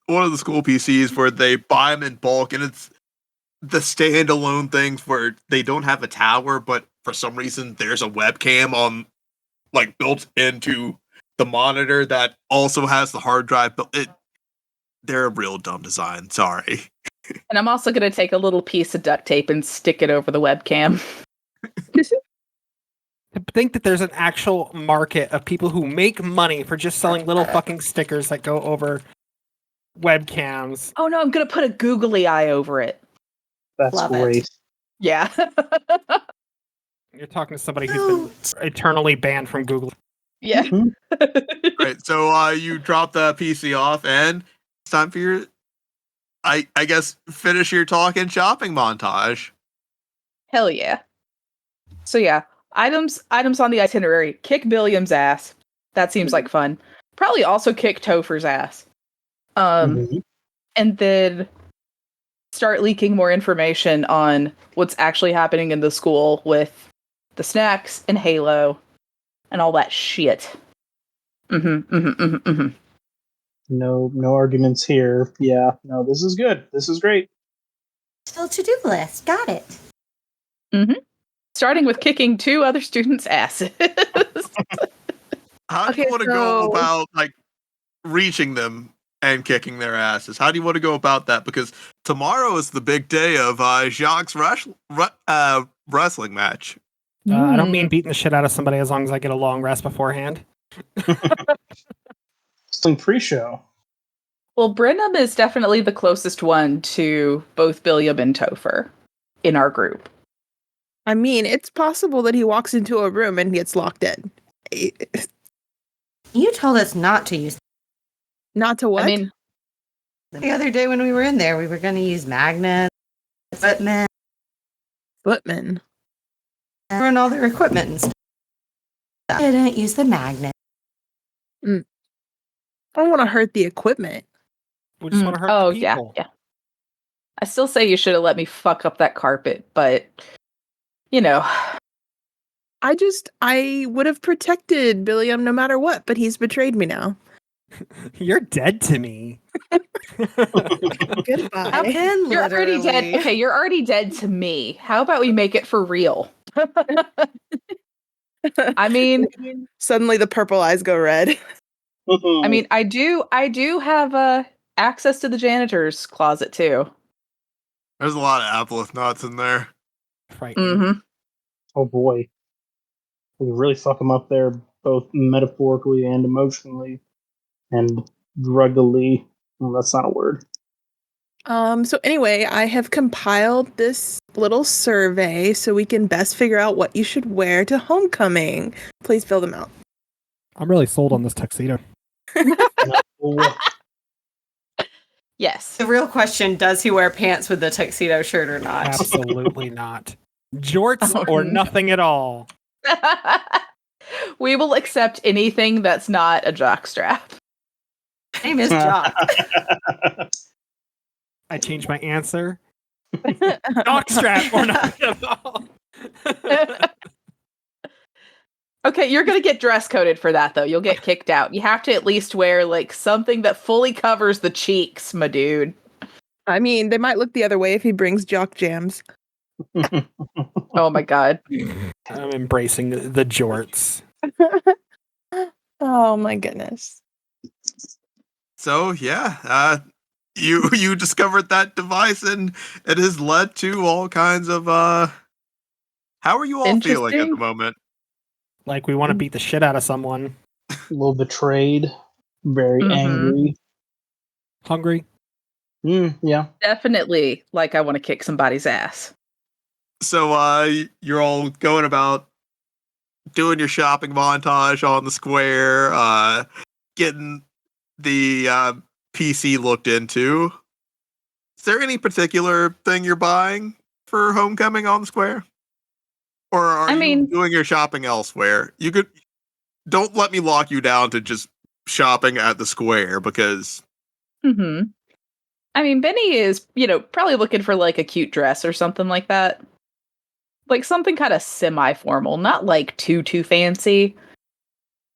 one of the school PCs where they buy them in bulk, and it's the standalone things where they don't have a tower, but for some reason there's a webcam on, like built into the monitor that also has the hard drive. But they're a real dumb design. Sorry. And I'm also going to take a little piece of duct tape and stick it over the webcam. To think that there's an actual market of people who make money for just selling little fucking stickers that go over webcams. Oh, no, I'm going to put a googly eye over it. That's Love it. great. Yeah. You're talking to somebody who's been eternally banned from Google. Yeah. Mhm. Right. So you drop the PC off, and it's time for your, I guess, finish your talk and shopping montage. Hell yeah. So yeah, items on the itinerary. Kick Billiam's ass. That seems like fun. Probably also kick Topher's ass. Mhm. And then start leaking more information on what's actually happening in the school with the snacks and Halo and all that shit. No arguments here. Yeah, no, this is good. This is great. Still to-do list. Got it. Starting with kicking 2 other students' asses. How do you Okay, want to go so- about like reaching them and kicking their asses? How do you want to go about that? Because tomorrow is the big day of Jacques' wrestling match. I don't mean beating the shit out of somebody as long as I get a long rest beforehand. Wrestling pre-show. Well, Brenham is definitely the closest one to both Billiam and Topher in our group. I mean, it's possible that he walks into a room and gets locked in. You told us not to use. Not to what? I mean, The other day when we were in there, we were going to use magnets, equipment, Footman. and all their equipment and stuff. I didn't use the magnet. I don't want to hurt the equipment. We just want to hurt Oh the yeah, people. yeah. I still say you should have let me fuck up that carpet, but you know, I would have protected Billiam no matter what, but he's betrayed me now. You're dead to me. Goodbye. How can you're already dead. literally. Okay, you're already dead to me. How about we make it for real? I mean, Suddenly the purple eyes go red. I do have access to the janitor's closet too. There's a lot of apple nuts in there. Frightening. Mm-hmm. Oh boy. We really fuck them up there, both metaphorically and emotionally, and druggily. Well, that's not a word. So anyway, I have compiled this little survey so we can best figure out what you should wear to homecoming. Please fill them out. I'm really sold on this tuxedo. Oh, Yes. The real question, does he wear pants with the tuxedo shirt or not? Absolutely not. Jorts Oh, or no. nothing at all. We will accept anything that's not a jockstrap. My name is Jock. I changed my answer. Jockstrap or nothing at all. Okay, you're gonna get dress coded for that though. You'll get kicked out. You have to at least wear like something that fully covers the cheeks, my dude. I mean, they might look the other way if he brings jock jams. Oh my god. I'm embracing the jorts. Oh my goodness. So yeah, you discovered that device, and it has led to all kinds of How are you all feeling at the Interesting. moment? Like we want to beat the shit out of someone. a little betrayed, very Mhm. angry. Hungry. Yeah. Definitely like I want to kick somebody's ass. So you're all going about doing your shopping montage on the square, getting the PC looked into. Is there any particular thing you're buying for homecoming on the square? Or are you doing your shopping elsewhere? Don't let me lock you down to just shopping at the square, because Mm-hmm. I mean, Benny is, probably looking for like a cute dress or something like that. Like something kind of semi-formal, not like too fancy.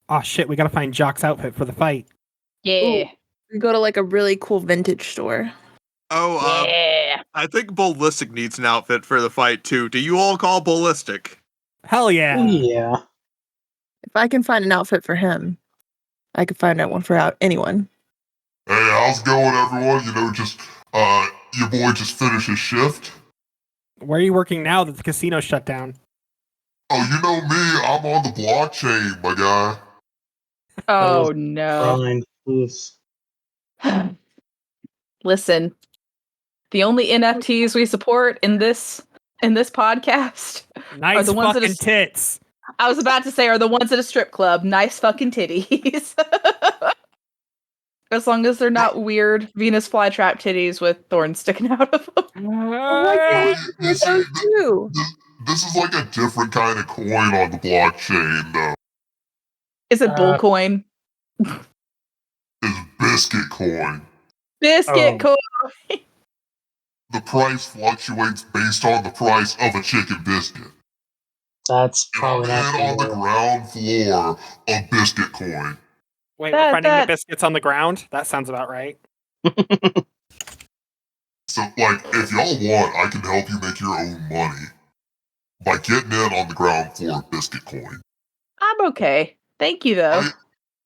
Oh shit, we gotta find Jock's outfit for the fight. Yeah. We go to like a really cool vintage store. Yeah. I think Ballistic needs an outfit for the fight too. Do you all call Ballistic? Hell yeah. Yeah. If I can find an outfit for him, I could find out one for anyone. Hey, how's it going, everyone? Your boy just finished his shift. Where are you working now that the casino shut down? Oh, you know me, I'm on the blockchain, my guy. Oh no. Fine. Oof. Listen, the only NFTs we support in this podcast Nice the ones that fucking is- tits. I was about to say are the ones at a strip club. Nice fucking titties. As long as they're not weird Venus flytrap titties with thorns sticking out of them. You see, Too. this is like a different kind of coin on the blockchain, though. Is it bull coin? It's biscuit coin. Biscuit Oh. coin. The price fluctuates based on the price of a chicken biscuit. That's And probably I'm not in on the true. ground floor of biscuit coin. Wait, That- we're finding that- the biscuits on the ground? That sounds about right. So, if y'all want, I can help you make your own money by getting in on the ground floor of biscuit coin. I'm okay. Thank you though.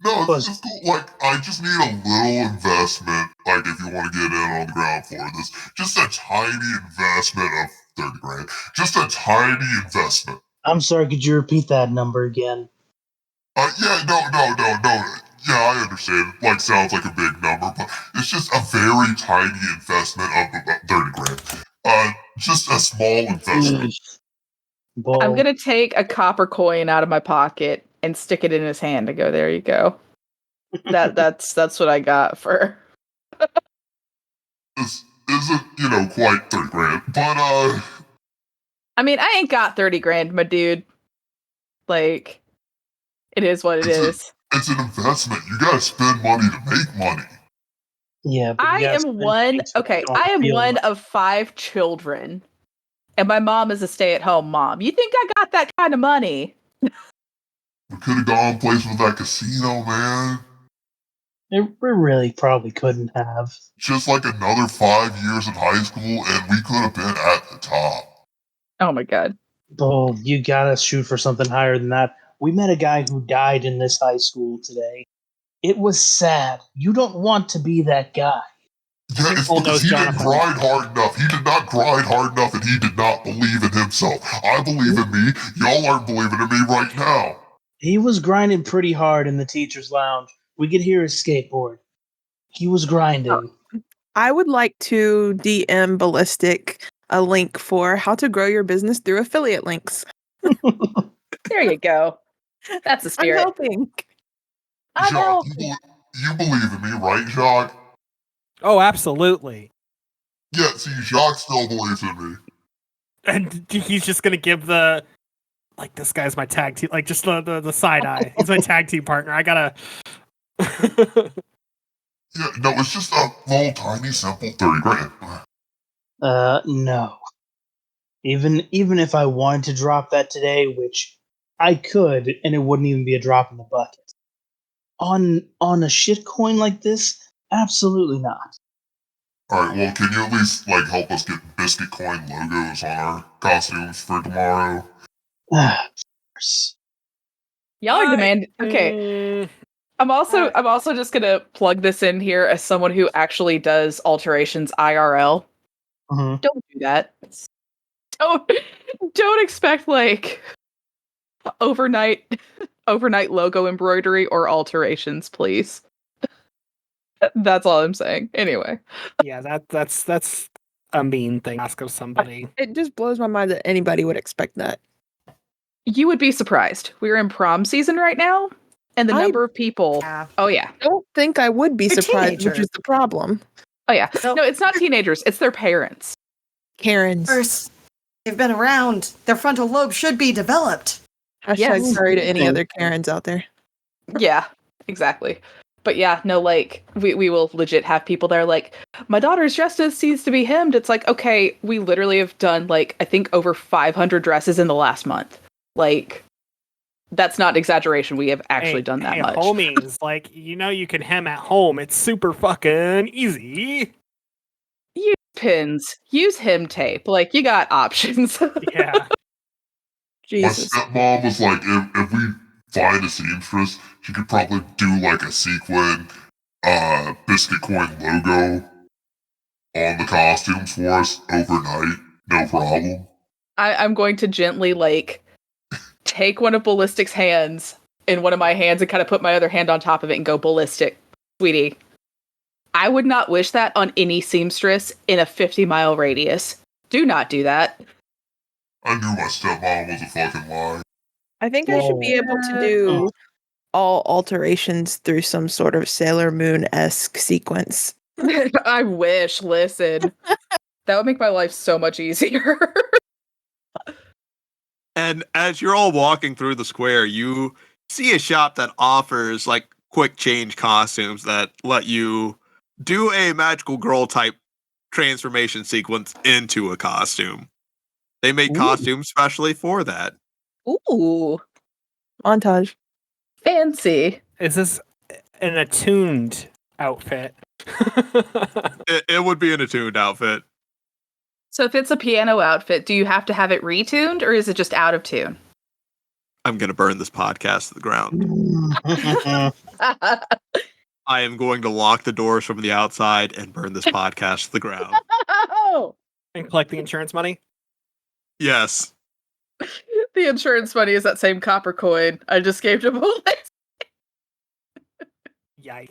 No, this is cool. I just need a little investment. If you want to get in on the ground floor of this, just a tiny investment of 30 grand. Just a tiny investment. I'm sorry, could you repeat that number again? Yeah, no. Yeah, I understand. Sounds like a big number, but it's just a very tiny investment of about 30 grand. Just a small investment. Bull. I'm gonna take a copper coin out of my pocket and stick it in his hand and go, there you go. That's what I got for. This isn't, quite 30 grand, but I mean, I ain't got 30 grand, my dude. It is what it is. it's an investment. You gotta spend money to make money. Yeah, but I you gotta am spend one. things that Okay, don't I am feel one right. of 5 children, and my mom is a stay-at-home mom. You think I got that kind of money? We could have gone place with that casino, man. We really probably couldn't have. Just like another 5 years in high school, and we could have been at the top. Oh my god. Oh, you gotta shoot for something higher than that. We met a guy who died in this high school today. It was sad. You don't want to be that guy. Yeah, think it's Cole because knows he didn't Jonathan. grind hard enough. He did not grind hard enough, and he did not believe in himself. I believe in me. Y'all aren't believing in me right now. He was grinding pretty hard in the teacher's lounge. We could hear his skateboard. He was grinding. I would like to DM Ballistic a link for how to grow your business through affiliate links. There you go. That's the I'm spirit. helping. I'm Jacques, helping. you believe in me, right, Jacques? Oh, absolutely. Yeah, see, Jacques still believes in me. And he's just gonna give the like this guy's my tag team, like just the side eye. He's my tag team partner. I gotta. Yeah, no, it's just a little tiny, simple 30 grand. No. Even if I wanted to drop that today, which I could, and it wouldn't even be a drop in the bucket. On a shit coin like this, absolutely not. Alright, well, can you at least, like, help us get biscuit coin logos on our costumes for tomorrow? Of course. Y'all are demanding. Okay, I'm also just gonna plug this in here as someone who actually does alterations IRL. Mhm. Don't do that. Don't expect like overnight logo embroidery or alterations, please. That's all I'm saying. Anyway. Yeah, that's a mean thing to ask of somebody. It just blows my mind that anybody would expect that. You would be surprised. We're in prom season right now, and the I- number of people. Yeah. Oh yeah. I don't think I would be They're surprised, which teenagers. is the problem. Oh yeah. So- No, it's not teenagers. It's their parents. Karens. First, they've been around. Their frontal lobe should be developed. Hashtag Yes. sorry to any other Karens out there. Yeah, exactly. But yeah, no, like we will legit have people there like, my daughter's dress needs to be hemmed. It's like, okay, we literally have done like I think over 500 dresses in the last month. Like, that's not exaggeration. We have actually done that much. Homies, like you can hem at home. It's super fucking easy. Use pins, use hem tape. Like you got options. Yeah. My Jesus. stepmom was like, if we find a seamstress, she could probably do like a sequin, biscuit coin logo on the costumes for us overnight. No problem. I'm going to gently like take one of Ballistic's hands in one of my hands and kind of put my other hand on top of it and go, Ballistic, sweetie. I would not wish that on any seamstress in a 50-mile radius. Do not do that. I knew my stepmom was a fucking lie. I think I should be able to do all alterations through some sort of Sailor Moon-esque sequence. I wish. Listen. That would make my life so much easier. And as you're all walking through the square, you see a shop that offers like quick change costumes that let you do a magical girl type transformation sequence into a costume. They make Ooh. costumes specially for that. Ooh, Montage. fancy. Is this an attuned outfit? It would be an attuned outfit. So if it's a piano outfit, do you have to have it retuned or is it just out of tune? I'm going to burn this podcast to the ground. I am going to lock the doors from the outside and burn this podcast to the ground. Oh, And collect the insurance money? Yes. the insurance money is that same copper coin I just gave to Bullet. Yikes.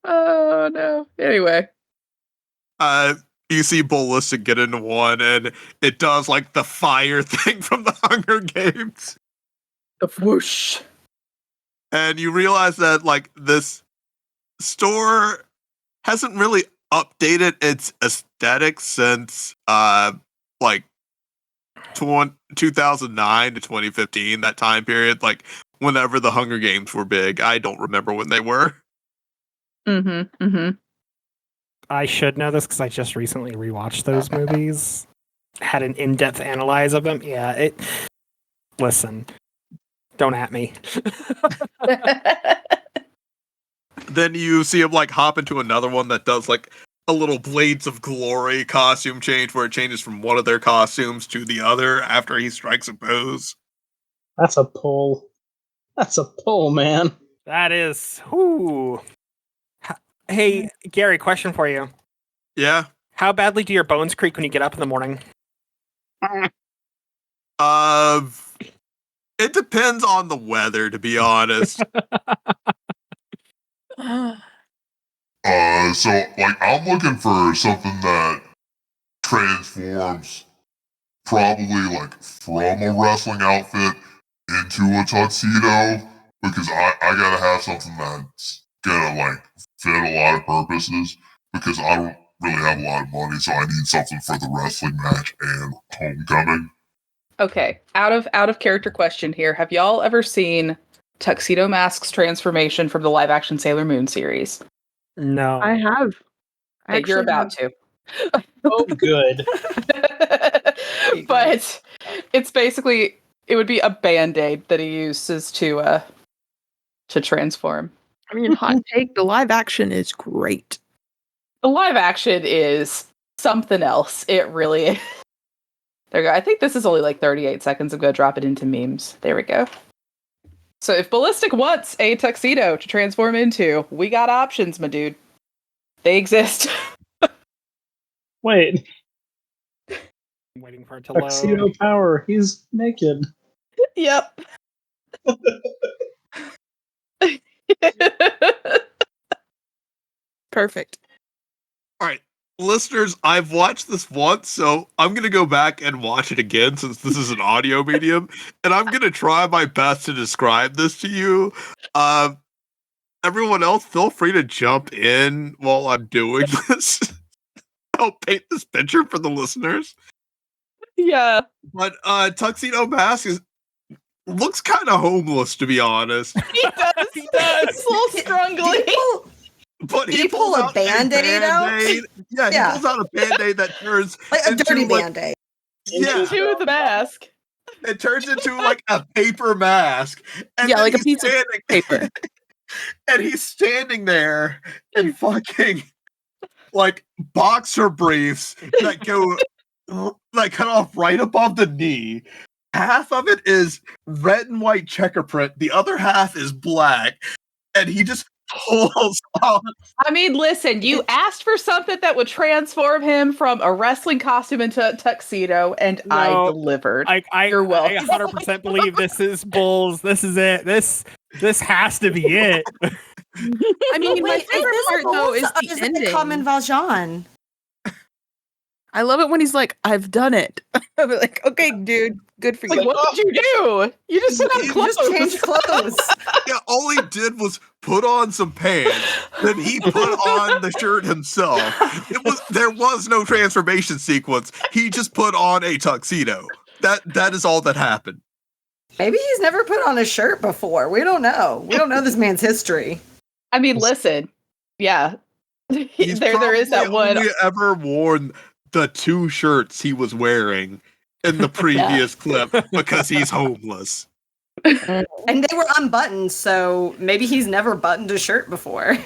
Oh no. Anyway. You see Ballistic get into one, and it does like the fire thing from the Hunger Games. The whoosh. And you realize that like this store hasn't really updated its aesthetic since like 2009 to 2015, that time period, like whenever the Hunger Games were big. I don't remember when they were. Mm-hmm. Mm-hmm. I should know this because I just recently rewatched those movies. Had an in-depth analyze of them. Yeah, listen. Don't at me. Then you see him like hop into another one that does like a little Blades of Glory costume change where it changes from one of their costumes to the other after he strikes a pose. That's a pull. That's a pull, man. That is. Whoo. Hey, Gary, question for you. Yeah. How badly do your bones creak when you get up in the morning? It depends on the weather, to be honest. So like I'm looking for something that transforms probably like from a wrestling outfit into a tuxedo because I gotta have something that's gonna like fit a lot of purposes because I don't really have a lot of money, so I need something for the wrestling match and homecoming. Okay, out of character question here. Have y'all ever seen Tuxedo Mask's transformation from the live action Sailor Moon series? No. I have. I Okay, you're actually about to. Oh, good. But it's basically it would be a band-aid that he uses to transform. I mean, hot take, the live action is great. The live action is something else. It really is. There we go. I think this is only like 38 seconds. I'm going to drop it into memes. There we go. So if Ballistic wants a tuxedo to transform into, we got options, my dude. They exist. Wait, I'm waiting for it to tuxedo load. power. He's naked. Yep. Perfect. All right, listeners, I've watched this once, so I'm going to go back and watch it again since this is an audio medium, and I'm going to try my best to describe this to you. Everyone else, feel free to jump in while I'm doing this. I'll paint this picture for the listeners. Yeah. But Tuxedo Mask looks kind of homeless, to be honest. He does. He does. He's a little struggling. But Did he pull pulls a out Band-Aid out? Band-Aid. Yeah, he Yeah. pulls out a Band-Aid that turns Like a into, dirty like, Band-Aid. Yeah, Into the mask. it turns into like a paper mask. And Yeah, then like a he's piece of standing, paper. and he's standing there in fucking like boxer briefs that go like cut off right above the knee. Half of it is red and white checker print, the other half is black, and he just pulls off. I mean, listen, you asked for something that would transform him from a wrestling costume into a tuxedo, and I No, delivered. I You're welcome. 100% believe this is Bulls. This is it. This has to be it. I mean, my favorite part though is the ending. Common Valjean. I love it when he's like, "I've done it." I'm like, "Okay, dude, good for Like, you." what did you do? You just put on You clothes. Just change clothes. Yeah, all he did was put on some pants, then he put on the shirt himself. There was no transformation sequence. He just put on a tuxedo. That is all that happened. Maybe he's never put on a shirt before. We don't know. We don't know this man's history. I mean, listen. Yeah. He's there is that probably one. only ever worn the two shirts he was wearing in the previous clip because he's homeless. And they were unbuttoned, so maybe he's never buttoned a shirt before.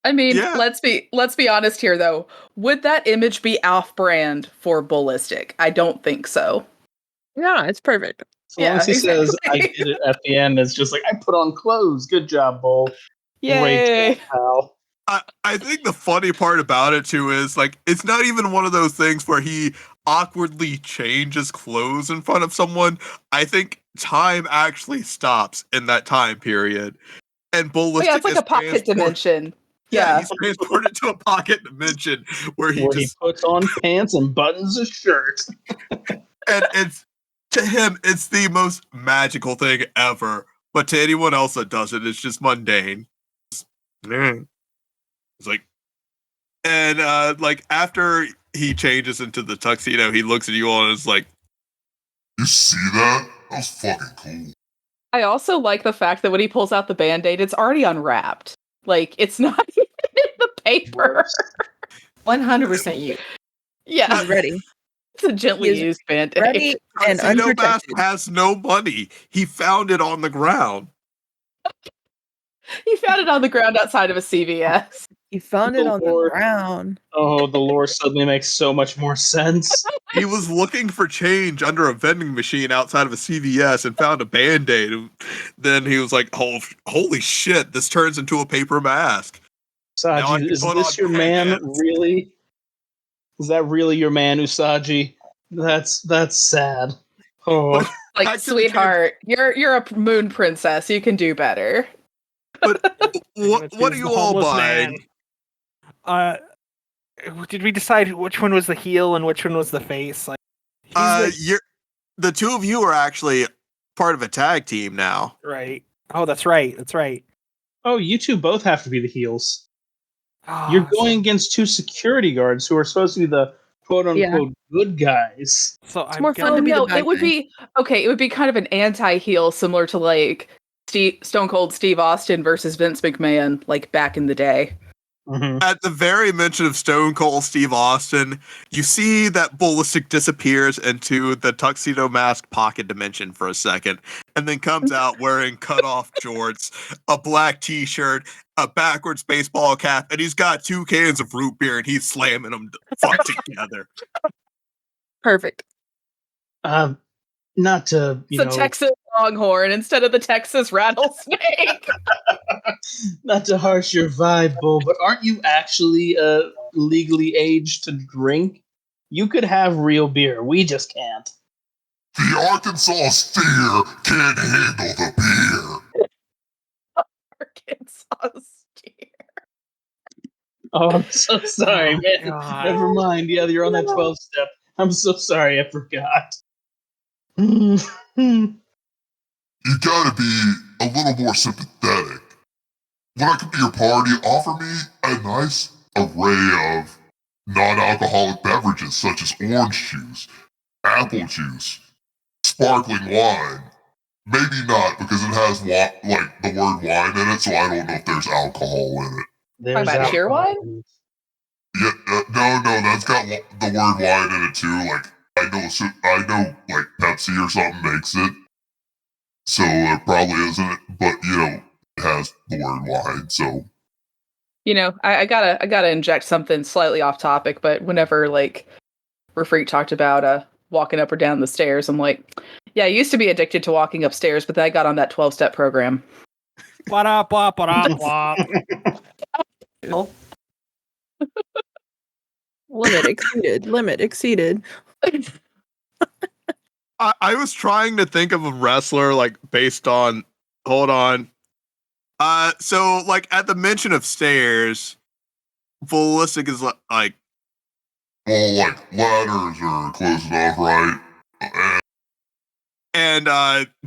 I mean, Yeah. let's be honest here though. Would that image be off-brand for Ballistic? I don't think so. Yeah, it's perfect. So long as he exactly. says, I did it at the end, it's just like, I put on clothes. Good job, Bull. Great Yay. job, pal. I think the funny part about it too is like it's not even one of those things where he awkwardly changes clothes in front of someone. I think time actually stops in that time period. And Ballistic Yeah, it's like is a pocket dimension. Yeah. he's transported to a pocket dimension where he He puts on pants and buttons a shirt. and it's to him it's the most magical thing ever. But to anyone else that does it, it's just mundane. It's like, and like after he changes into the tuxedo, he looks at you all and is like, You see that? That was fucking cool. I also like the fact that when he pulls out the Band-Aid, it's already unwrapped. Like, it's not even in the paper. 100% you. Yeah, He's ready. it's a gently He is used Band-Aid. Ready and Tuxedo Mask unprotected. has no money. He found it on the ground. He found it on the ground outside of a CVS. He found it Oh, on the Lord. ground. Oh, the lore suddenly makes so much more sense. He was looking for change under a vending machine outside of a CVS and found a Band-Aid. Then he was like, oh, holy shit, this turns into a paper mask. Now I Usagi, can is put this on your man? pants. Really? Is that really your man, Usagi? That's sad. Oh, But Like, back to the sweetheart, you're a moon princess. You can do better. But You're gonna what do choose you the all homeless buy? man. Did we decide which one was the heel and which one was the face? Like, The two of you are actually part of a tag team now. right. Oh, that's right. That's right. oh, you two both have to be the heels. Oh, You're going against two security guards who are supposed to be the quote Yeah. unquote good guys. So It's I'm more fun gonna- to be no, the bad it would guy. be okay. It would be kind of an anti-heel, similar to like Stone Cold Steve Austin versus Vince McMahon, like back in the day. Mhm. At the very mention of Stone Cold Steve Austin, you see that Ballistic disappears into the Tuxedo Mask pocket dimension for a second, and then comes out wearing cut-off shorts, a black t-shirt, a backwards baseball cap, and he's got 2 cans of root beer, and he's slamming them fuck together. Perfect. Not to, It's a Texas Longhorn instead of the Texas Rattlesnake. not to harsh your vibe, Bull, but aren't you actually legally aged to drink? You could have real beer. We just can't. The Arkansas steer can't handle the beer. Arkansas steer. Oh, I'm so sorry, Oh, man. God. Never mind. Yeah, you're on that 12 step. I'm so sorry, I forgot. Hmm. You gotta be a little more sympathetic. When I come to your party, offer me a nice array of non-alcoholic beverages such as orange juice, apple juice, sparkling wine. Maybe not because it has like the word wine in it, so I don't know if there's alcohol in it. There's about cheer alcohol wine? in it. Yeah, no, that's got the word wine in it too. Like I know, like Pepsi or something makes it, so it probably isn't. But it has the word wine. So You know, I gotta inject something slightly off topic, but whenever like Refreak talked about walking up or down the stairs, I'm like, yeah, I used to be addicted to walking upstairs, but then I got on that 12-step program. Blah, blah, blah, blah. Limit exceeded. Limit exceeded. I was trying to think of a wrestler like based on. Hold on. So like at the mention of stairs, Ballistic is like. well, like ladders are close enough, right? And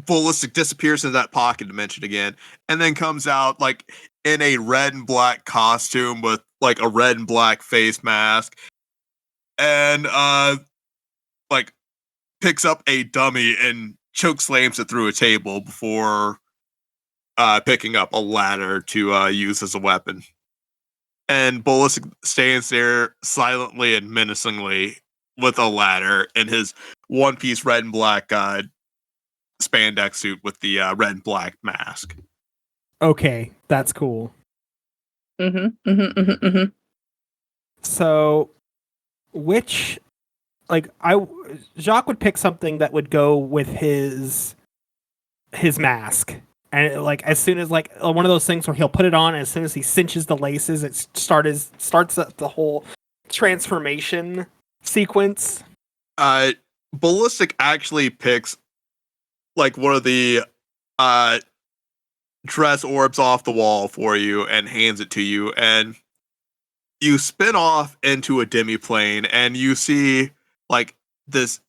Ballistic disappears into that pocket dimension again, and then comes out like in a red and black costume with like a red and black face mask, and like picks up a dummy and choke slams it through a table before picking up a ladder to use as a weapon. And Ballistic stands there silently and menacingly with a ladder in his one-piece red and black spandex suit with the red and black mask. Okay, that's cool. Mm-hmm. So, which, like, Jacques would pick something that would go with his mask, and like as soon as like one of those things where he'll put it on, and as soon as he cinches the laces, it starts the whole transformation sequence. Ballistic actually picks like one of the dress orbs off the wall for you and hands it to you, and you spin off into a demiplane, and you see like this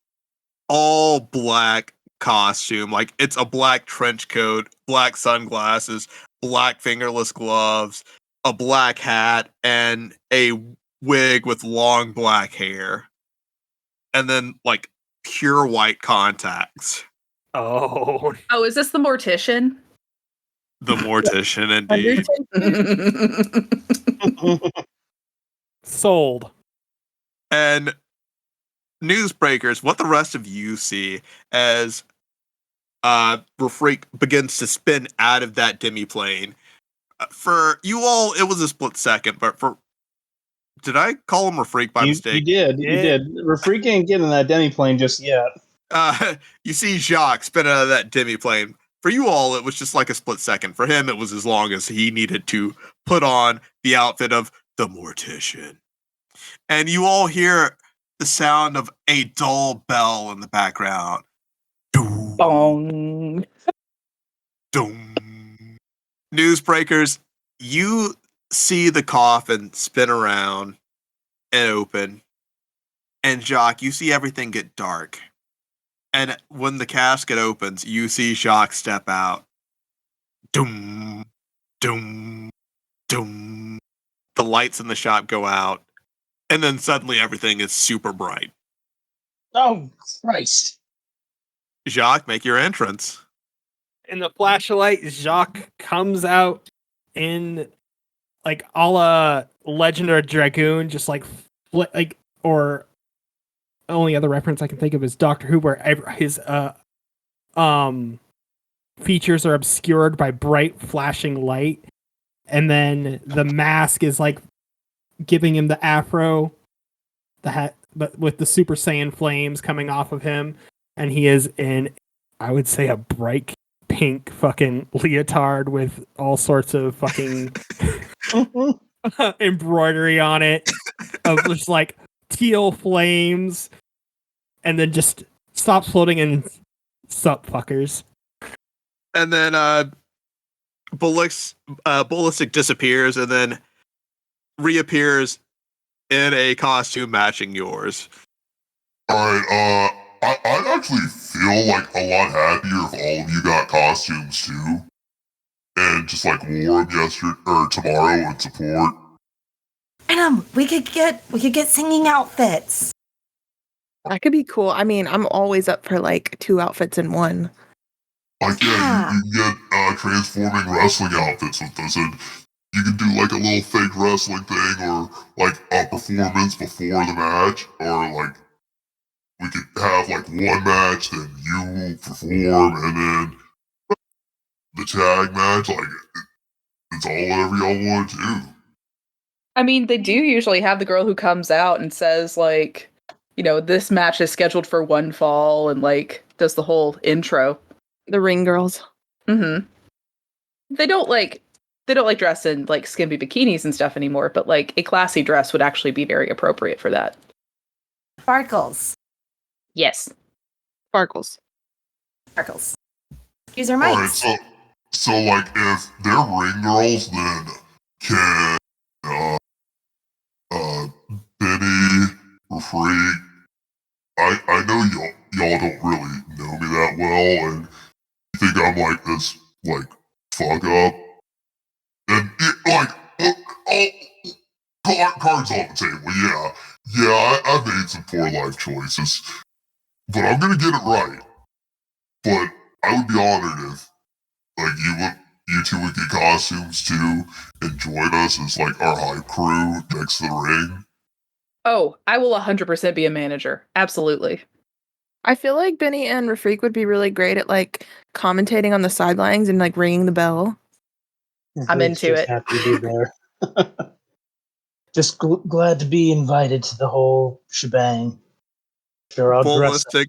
all black costume. Like it's a black trench coat, black sunglasses, black fingerless gloves, a black hat, and a wig with long black hair. And then like pure white contacts. Oh, Oh, is this the Mortician? The mortician, indeed. Sold. And Newsbreakers, what the rest of you see as Refreak begins to spin out of that demiplane. For you all, it was a split second, but for did I call him Refreak by You mistake? did. You did. Refreak ain't getting that demiplane just yet. You see Jacques spin out of that demiplane. For you all, it was just like a split second. For him, it was as long as he needed to put on the outfit of the mortician. And you all hear the sound of a dull bell in the background. Doom, Bong. doom. Newsbreakers, you see the coffin spin around and open. And Jacques, you see everything get dark. And when the casket opens, you see Jacques step out. Doom, doom, doom. The lights in the shop go out. And then suddenly everything is super bright. Oh, Christ. Jacques, make your entrance. In the flashlight, Jacques comes out in like a la Legend of Dragoon, just like or only other reference I can think of is Doctor Who, where his features are obscured by bright flashing light, and then the mask is like giving him the afro, the hat, but with the Super Saiyan flames coming off of him, and he is in, I would say, a bright pink fucking leotard with all sorts of fucking embroidery on it of just like teal flames, and then just stops floating and sup fuckers. And then Ballistic disappears and then reappears in a costume matching yours. Alright, I'd actually feel like a lot happier if all of you got costumes too. And just like wore them yesterday or tomorrow in support. Venom, we could get singing outfits. That could be cool. I mean, I'm always up for like 2 outfits in one. Like, yeah, you can get transforming wrestling outfits with this, and you can do like a little fake wrestling thing, or like a performance before the match, or like we could have like one match, then you perform, and then the tag match. Like, it's all whatever y'all want to do. I mean, they do usually have the girl who comes out and says, like, you know, this match is scheduled for one fall, and like does the whole intro. The ring girls. Mm-hmm. They don't like dress in like skimpy bikinis and stuff anymore, but like a classy dress would actually be very appropriate for that. Sparkles. Yes. Sparkles. Sparkles. Use our Alright, mics. so like if they're ring girls, then can Benny or Freak, I know y'all don't really know me that well, and you think I'm like this like fuck up, and cards on the table. Yeah, I've made some poor life choices, but I'm gonna get it right. But I would be honored if like you two would get costumes too and join us as like our hype crew next to the ring. Oh, I will 100% be a manager. Absolutely. I feel like Benny and Rafik would be really great at like commentating on the sidelines and like ringing the bell. I'm into Just it. happy to be there. Just glad to be invited to the whole shebang. Sure, I'll dress up.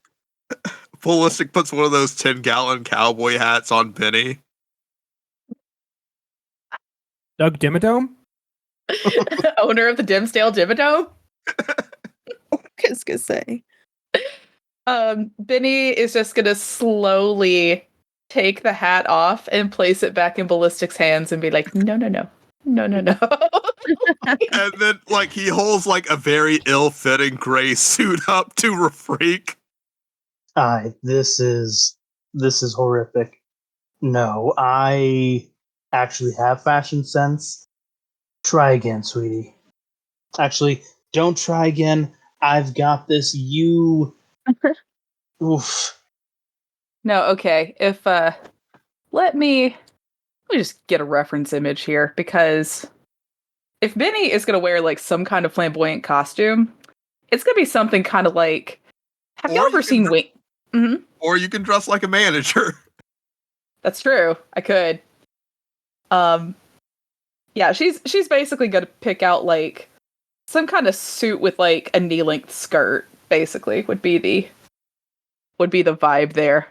Ballistic puts one of those 10-gallon cowboy hats on Benny. Doug Dimmadome? Owner of the Dimsdale Dimmadome? Qu'est-ce que c'est? Benny is just gonna slowly take the hat off and place it back in Ballistic's hands and be like, no. And then like he holds like a very ill-fitting gray suit up to Refreak. This is horrific. No, I actually have fashion sense. Try again, sweetie. Actually, don't try again. I've got this. You. Oof. No, okay. If let me Let me just get a reference image here, because if Benny is going to wear like some kind of flamboyant costume, it's going to be something kind of like. Have you Or ever you seen can- Wing? Hmm. Or you can dress like a manager. That's true. I could. Yeah, she's basically going to pick out like some kind of suit with like a knee-length skirt. Basically, would be the vibe there.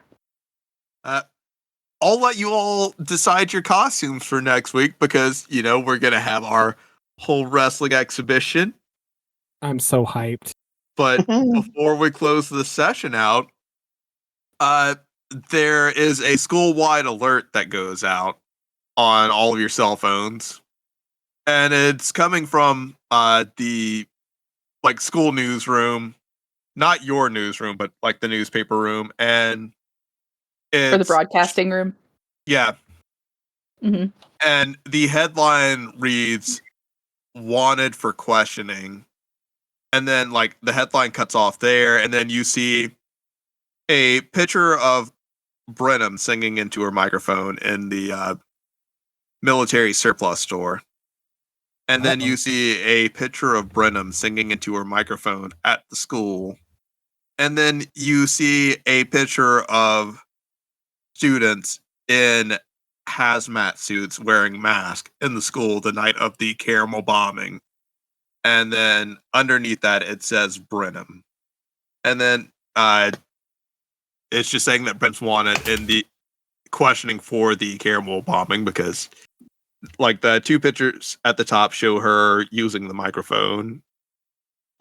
I'll let you all decide your costumes for next week because, we're going to have our whole wrestling exhibition. I'm so hyped. But before we close the session out, there is a school-wide alert that goes out on all of your cell phones. And it's coming from the school newsroom, not your newsroom, but like the newspaper room. And For the it's broadcasting room. Yeah. Mhm. And the headline reads, "Wanted for questioning." And then the headline cuts off there, and then you see a picture of Brenham singing into her microphone in the military surplus store. And then you see a picture of Brenham singing into her microphone at the school. And then you see a picture of students in hazmat suits wearing masks in the school the night of the Caramel bombing. And then underneath that, it says Brenham. And then it's just saying that Brent's wanted in the questioning for the Caramel bombing because the two pictures at the top show her using the microphone.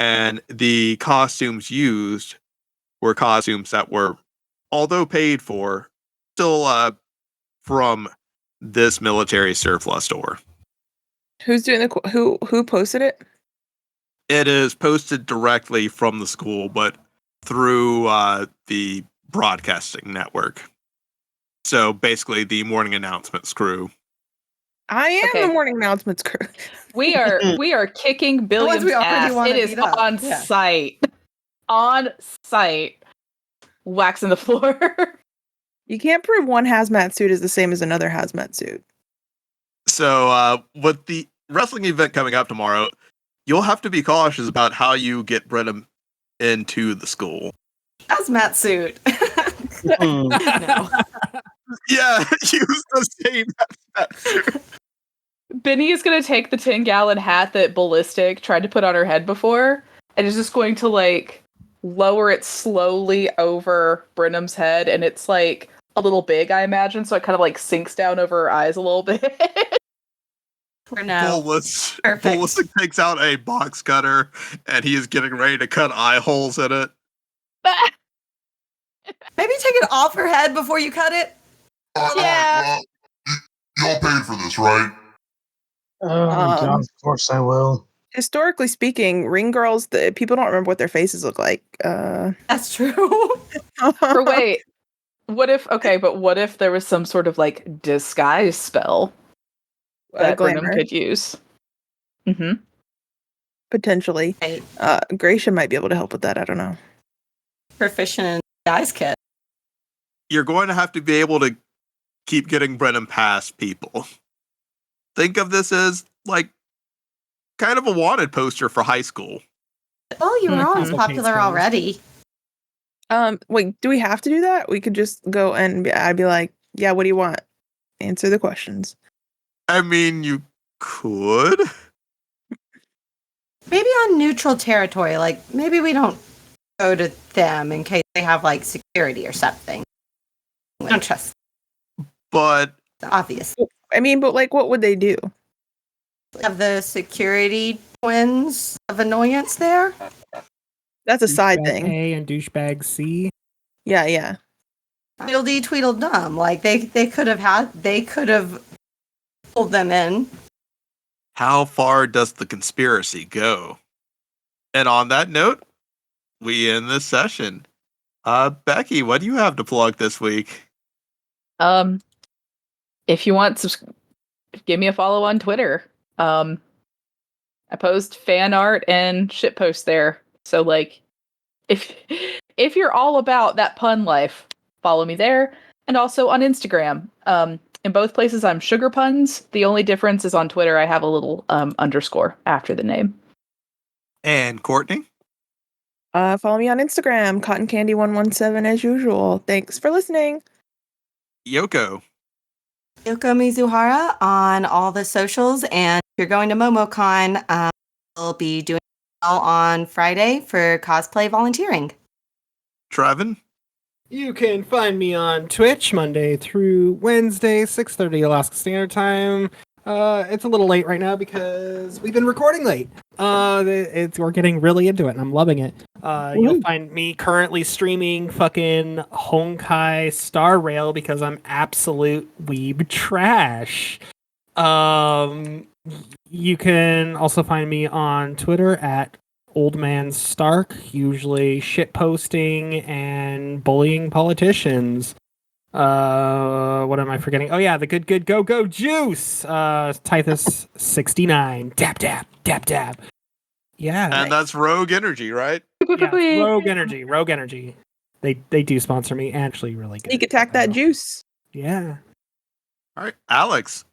And the costumes used were costumes that were, although paid for, still from this military surplus store. Who's doing who posted it? It is posted directly from the school, but through the broadcasting network. So basically, the morning announcements crew. I am Okay. the morning announcements crew. We are kicking Billiam's we already ass. wanna It is beat up. on Yeah. site. On site. Waxing the floor. You can't prove one hazmat suit is the same as another hazmat suit. So with the wrestling event coming up tomorrow, you'll have to be cautious about how you get Brenham into the school. Hazmat suit. Hmm. No. Yeah, use the same hazmat suit. Benny is going to take the 10-gallon hat that Ballistic tried to put on her head before, and is just going to lower it slowly over Brenham's head, and it's a little big, I imagine, so it kind of sinks down over her eyes a little bit. No. Perfect. Ballistic takes out a box cutter, and he is getting ready to cut eye holes in it. Maybe take it off her head before you cut it. Yeah. You all paid for this, right? Oh, God, of course I will. Historically speaking, ring girls, people don't remember what their faces look like. That's true. Or wait, what if there was some sort of disguise spell that Brenham glamour, could use? Mm-hmm. potentially. Right. Gracia might be able to help with that. I don't know. Proficient in guys kit. You're going to have to be able to keep getting Brenham past people. Think of this as kind of a wanted poster for high school. Well, you were always Mhm. popular already. Wait, do we have to do that? We could just go and I'd be like, yeah, what do you want? Answer the questions. I mean, you could. Maybe on neutral territory. Maybe we don't go to them in case they have security or something. We don't trust But them, obvious. I mean, but what would they do? Have the security twins of annoyance there? That's a side Douchebag thing. A and douchebag C. Yeah. Tweedledee Tweedledum. They could have pulled them in. how far does the conspiracy go? And on that note, we end this session. Becky, what do you have to plug this week? If you want, give me a follow on Twitter. I post fan art and shit posts there. So if you're all about that pun life, follow me there, and also on Instagram. In both places, I'm Sugar Puns. The only difference is on Twitter, I have a little underscore after the name. And Courtney? Follow me on Instagram, cottoncandy117 as usual. Thanks for listening. Yoko? Yoko Mizuhara on all the socials. And if you're going to MomoCon, we'll be doing on Friday for cosplay volunteering. Trevin? You can find me on Twitch Monday through Wednesday, 6:30 Alaska Standard Time. It's a little late right now because we've been recording late. We're getting really into it, and I'm loving it. You'll find me currently streaming fucking Honkai Star Rail because I'm absolute weeb trash. You can also find me on Twitter at Old Man Stark, usually shitposting and bullying politicians. What am I forgetting? Oh yeah, the good go juice. Tythus 69. Dab dab dab dab. Yeah, And that's Rogue Energy, right? yeah, Rogue Energy. They do sponsor me. Actually, really good. Sneak attack that juice. Yeah. All right, Alex.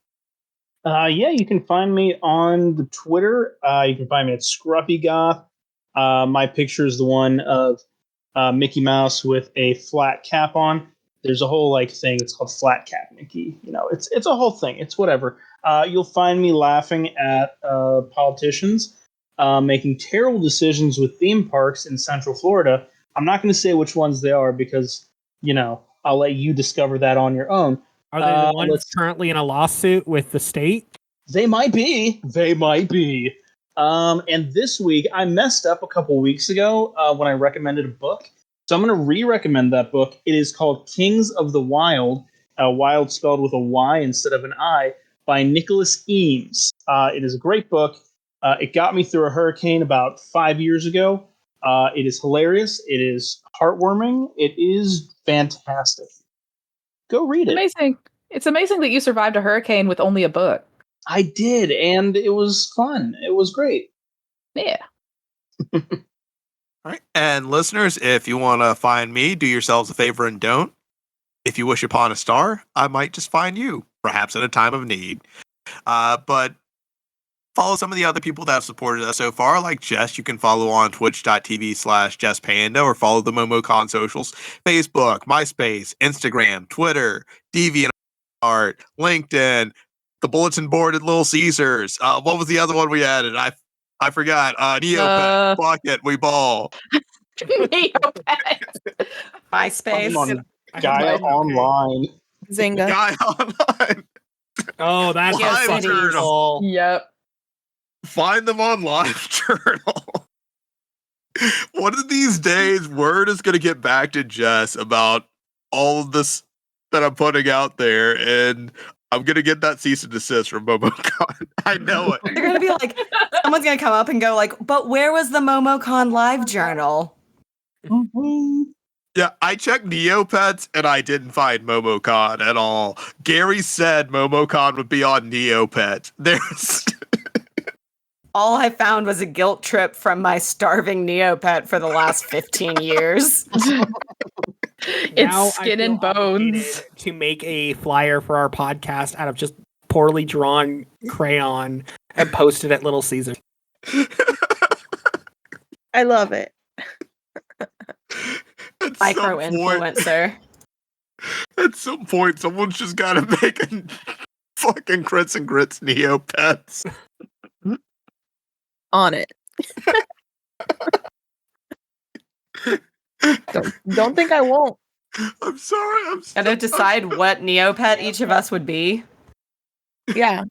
Yeah, you can find me on the Twitter. You can find me at ScruffyGoth. My picture is the one of Mickey Mouse with a flat cap on. There's a whole thing. It's called Flat Cap Mickey. It's a whole thing. It's whatever. You'll find me laughing at politicians making terrible decisions with theme parks in Central Florida. I'm not going to say which ones they are because I'll let you discover that on your own. Are they the ones currently in a lawsuit with the state? They might be. They might be. And this week, I messed up a couple weeks ago when I recommended a book. So I'm going to re-recommend that book. It is called Kings of the Wild, wild spelled with a Y instead of an I, by Nicholas Eames. It is a great book. It got me through a hurricane about 5 years ago. It is hilarious. It is heartwarming. It is fantastic. Go read it. Amazing. It's amazing that you survived a hurricane with only a book. I did, and it was fun. It was great. Yeah. All right. And listeners, if you want to find me, do yourselves a favor and don't. If you wish upon a star, I might just find you, perhaps in a time of need. But follow some of the other people that have supported us so far, like Jess. You can follow on twitch.tv/JessPanda or follow the MomoCon socials, Facebook, MySpace, Instagram, Twitter, DeviantArt, LinkedIn, the bulletin board at Little Caesars. What was the other one we added? I forgot. Neopet, Bucket, We Ball. Neopet. MySpace. On Gaia Online. Zynga. Guy Online. Oh, that's Live fucking Journal. cool. Yep. Find them on Live Journal. One of these days, word is going to get back to Jess about all of this that I'm putting out there, and I'm going to get that cease and desist from MomoCon. I know it. They're going to be like, someone's going to come up and go like, but where was the MomoCon live journal? Yeah, I checked Neopets, and I didn't find MomoCon at all. Gary said MomoCon would be on Neopets. There's... All I found was a guilt trip from my starving Neopet for the last 15 years. It's skin and bones. To make a flyer for our podcast out of just poorly drawn crayon and post it at Little Caesars. I love it. Micro influencer. At some point, someone's just got to make a fucking Crits and Grits Neopets. On it. don't think I won't. I'm sorry. Gotta decide what Neopet each of us would be. Yeah.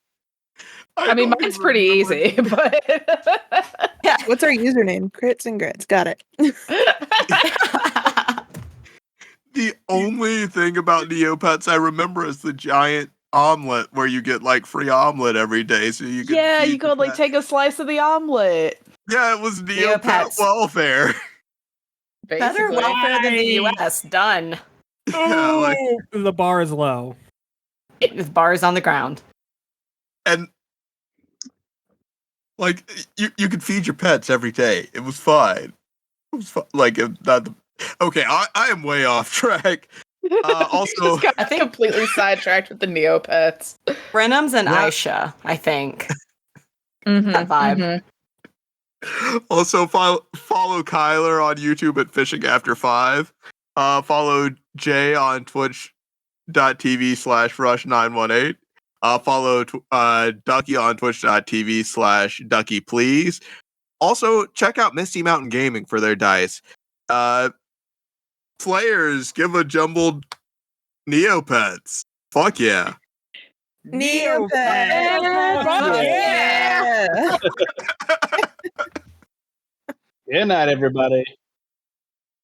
I mean, mine's pretty easy, but Yeah. What's our username? Crits and Grits. Got it. The only thing about Neopets I remember is the giant omelet where you get free omelet every day, so you can you could take a slice of the omelet. Yeah, it was Neopet Neopets. welfare. Better Basically. welfare than the US. Done. Yeah, The bar is low. With bars on the ground. and you could feed your pets every day. It was fine. It was fun. Okay, I am way off track. Also, Just got I think- completely sidetracked with the Neopets. Brenham's and Yeah. Aisha, I think. Mhm, That vibe. mhm. Also, follow Kyler on YouTube at Fishing After 5. Follow Jay on twitch.tv/rush918. Follow Ducky on twitch.tv/Ducky please. Also, check out Misty Mountain Gaming for their dice. Players, give a jumbled Neopets. Fuck yeah. Neopets! Fuck Yeah! Good night, everybody.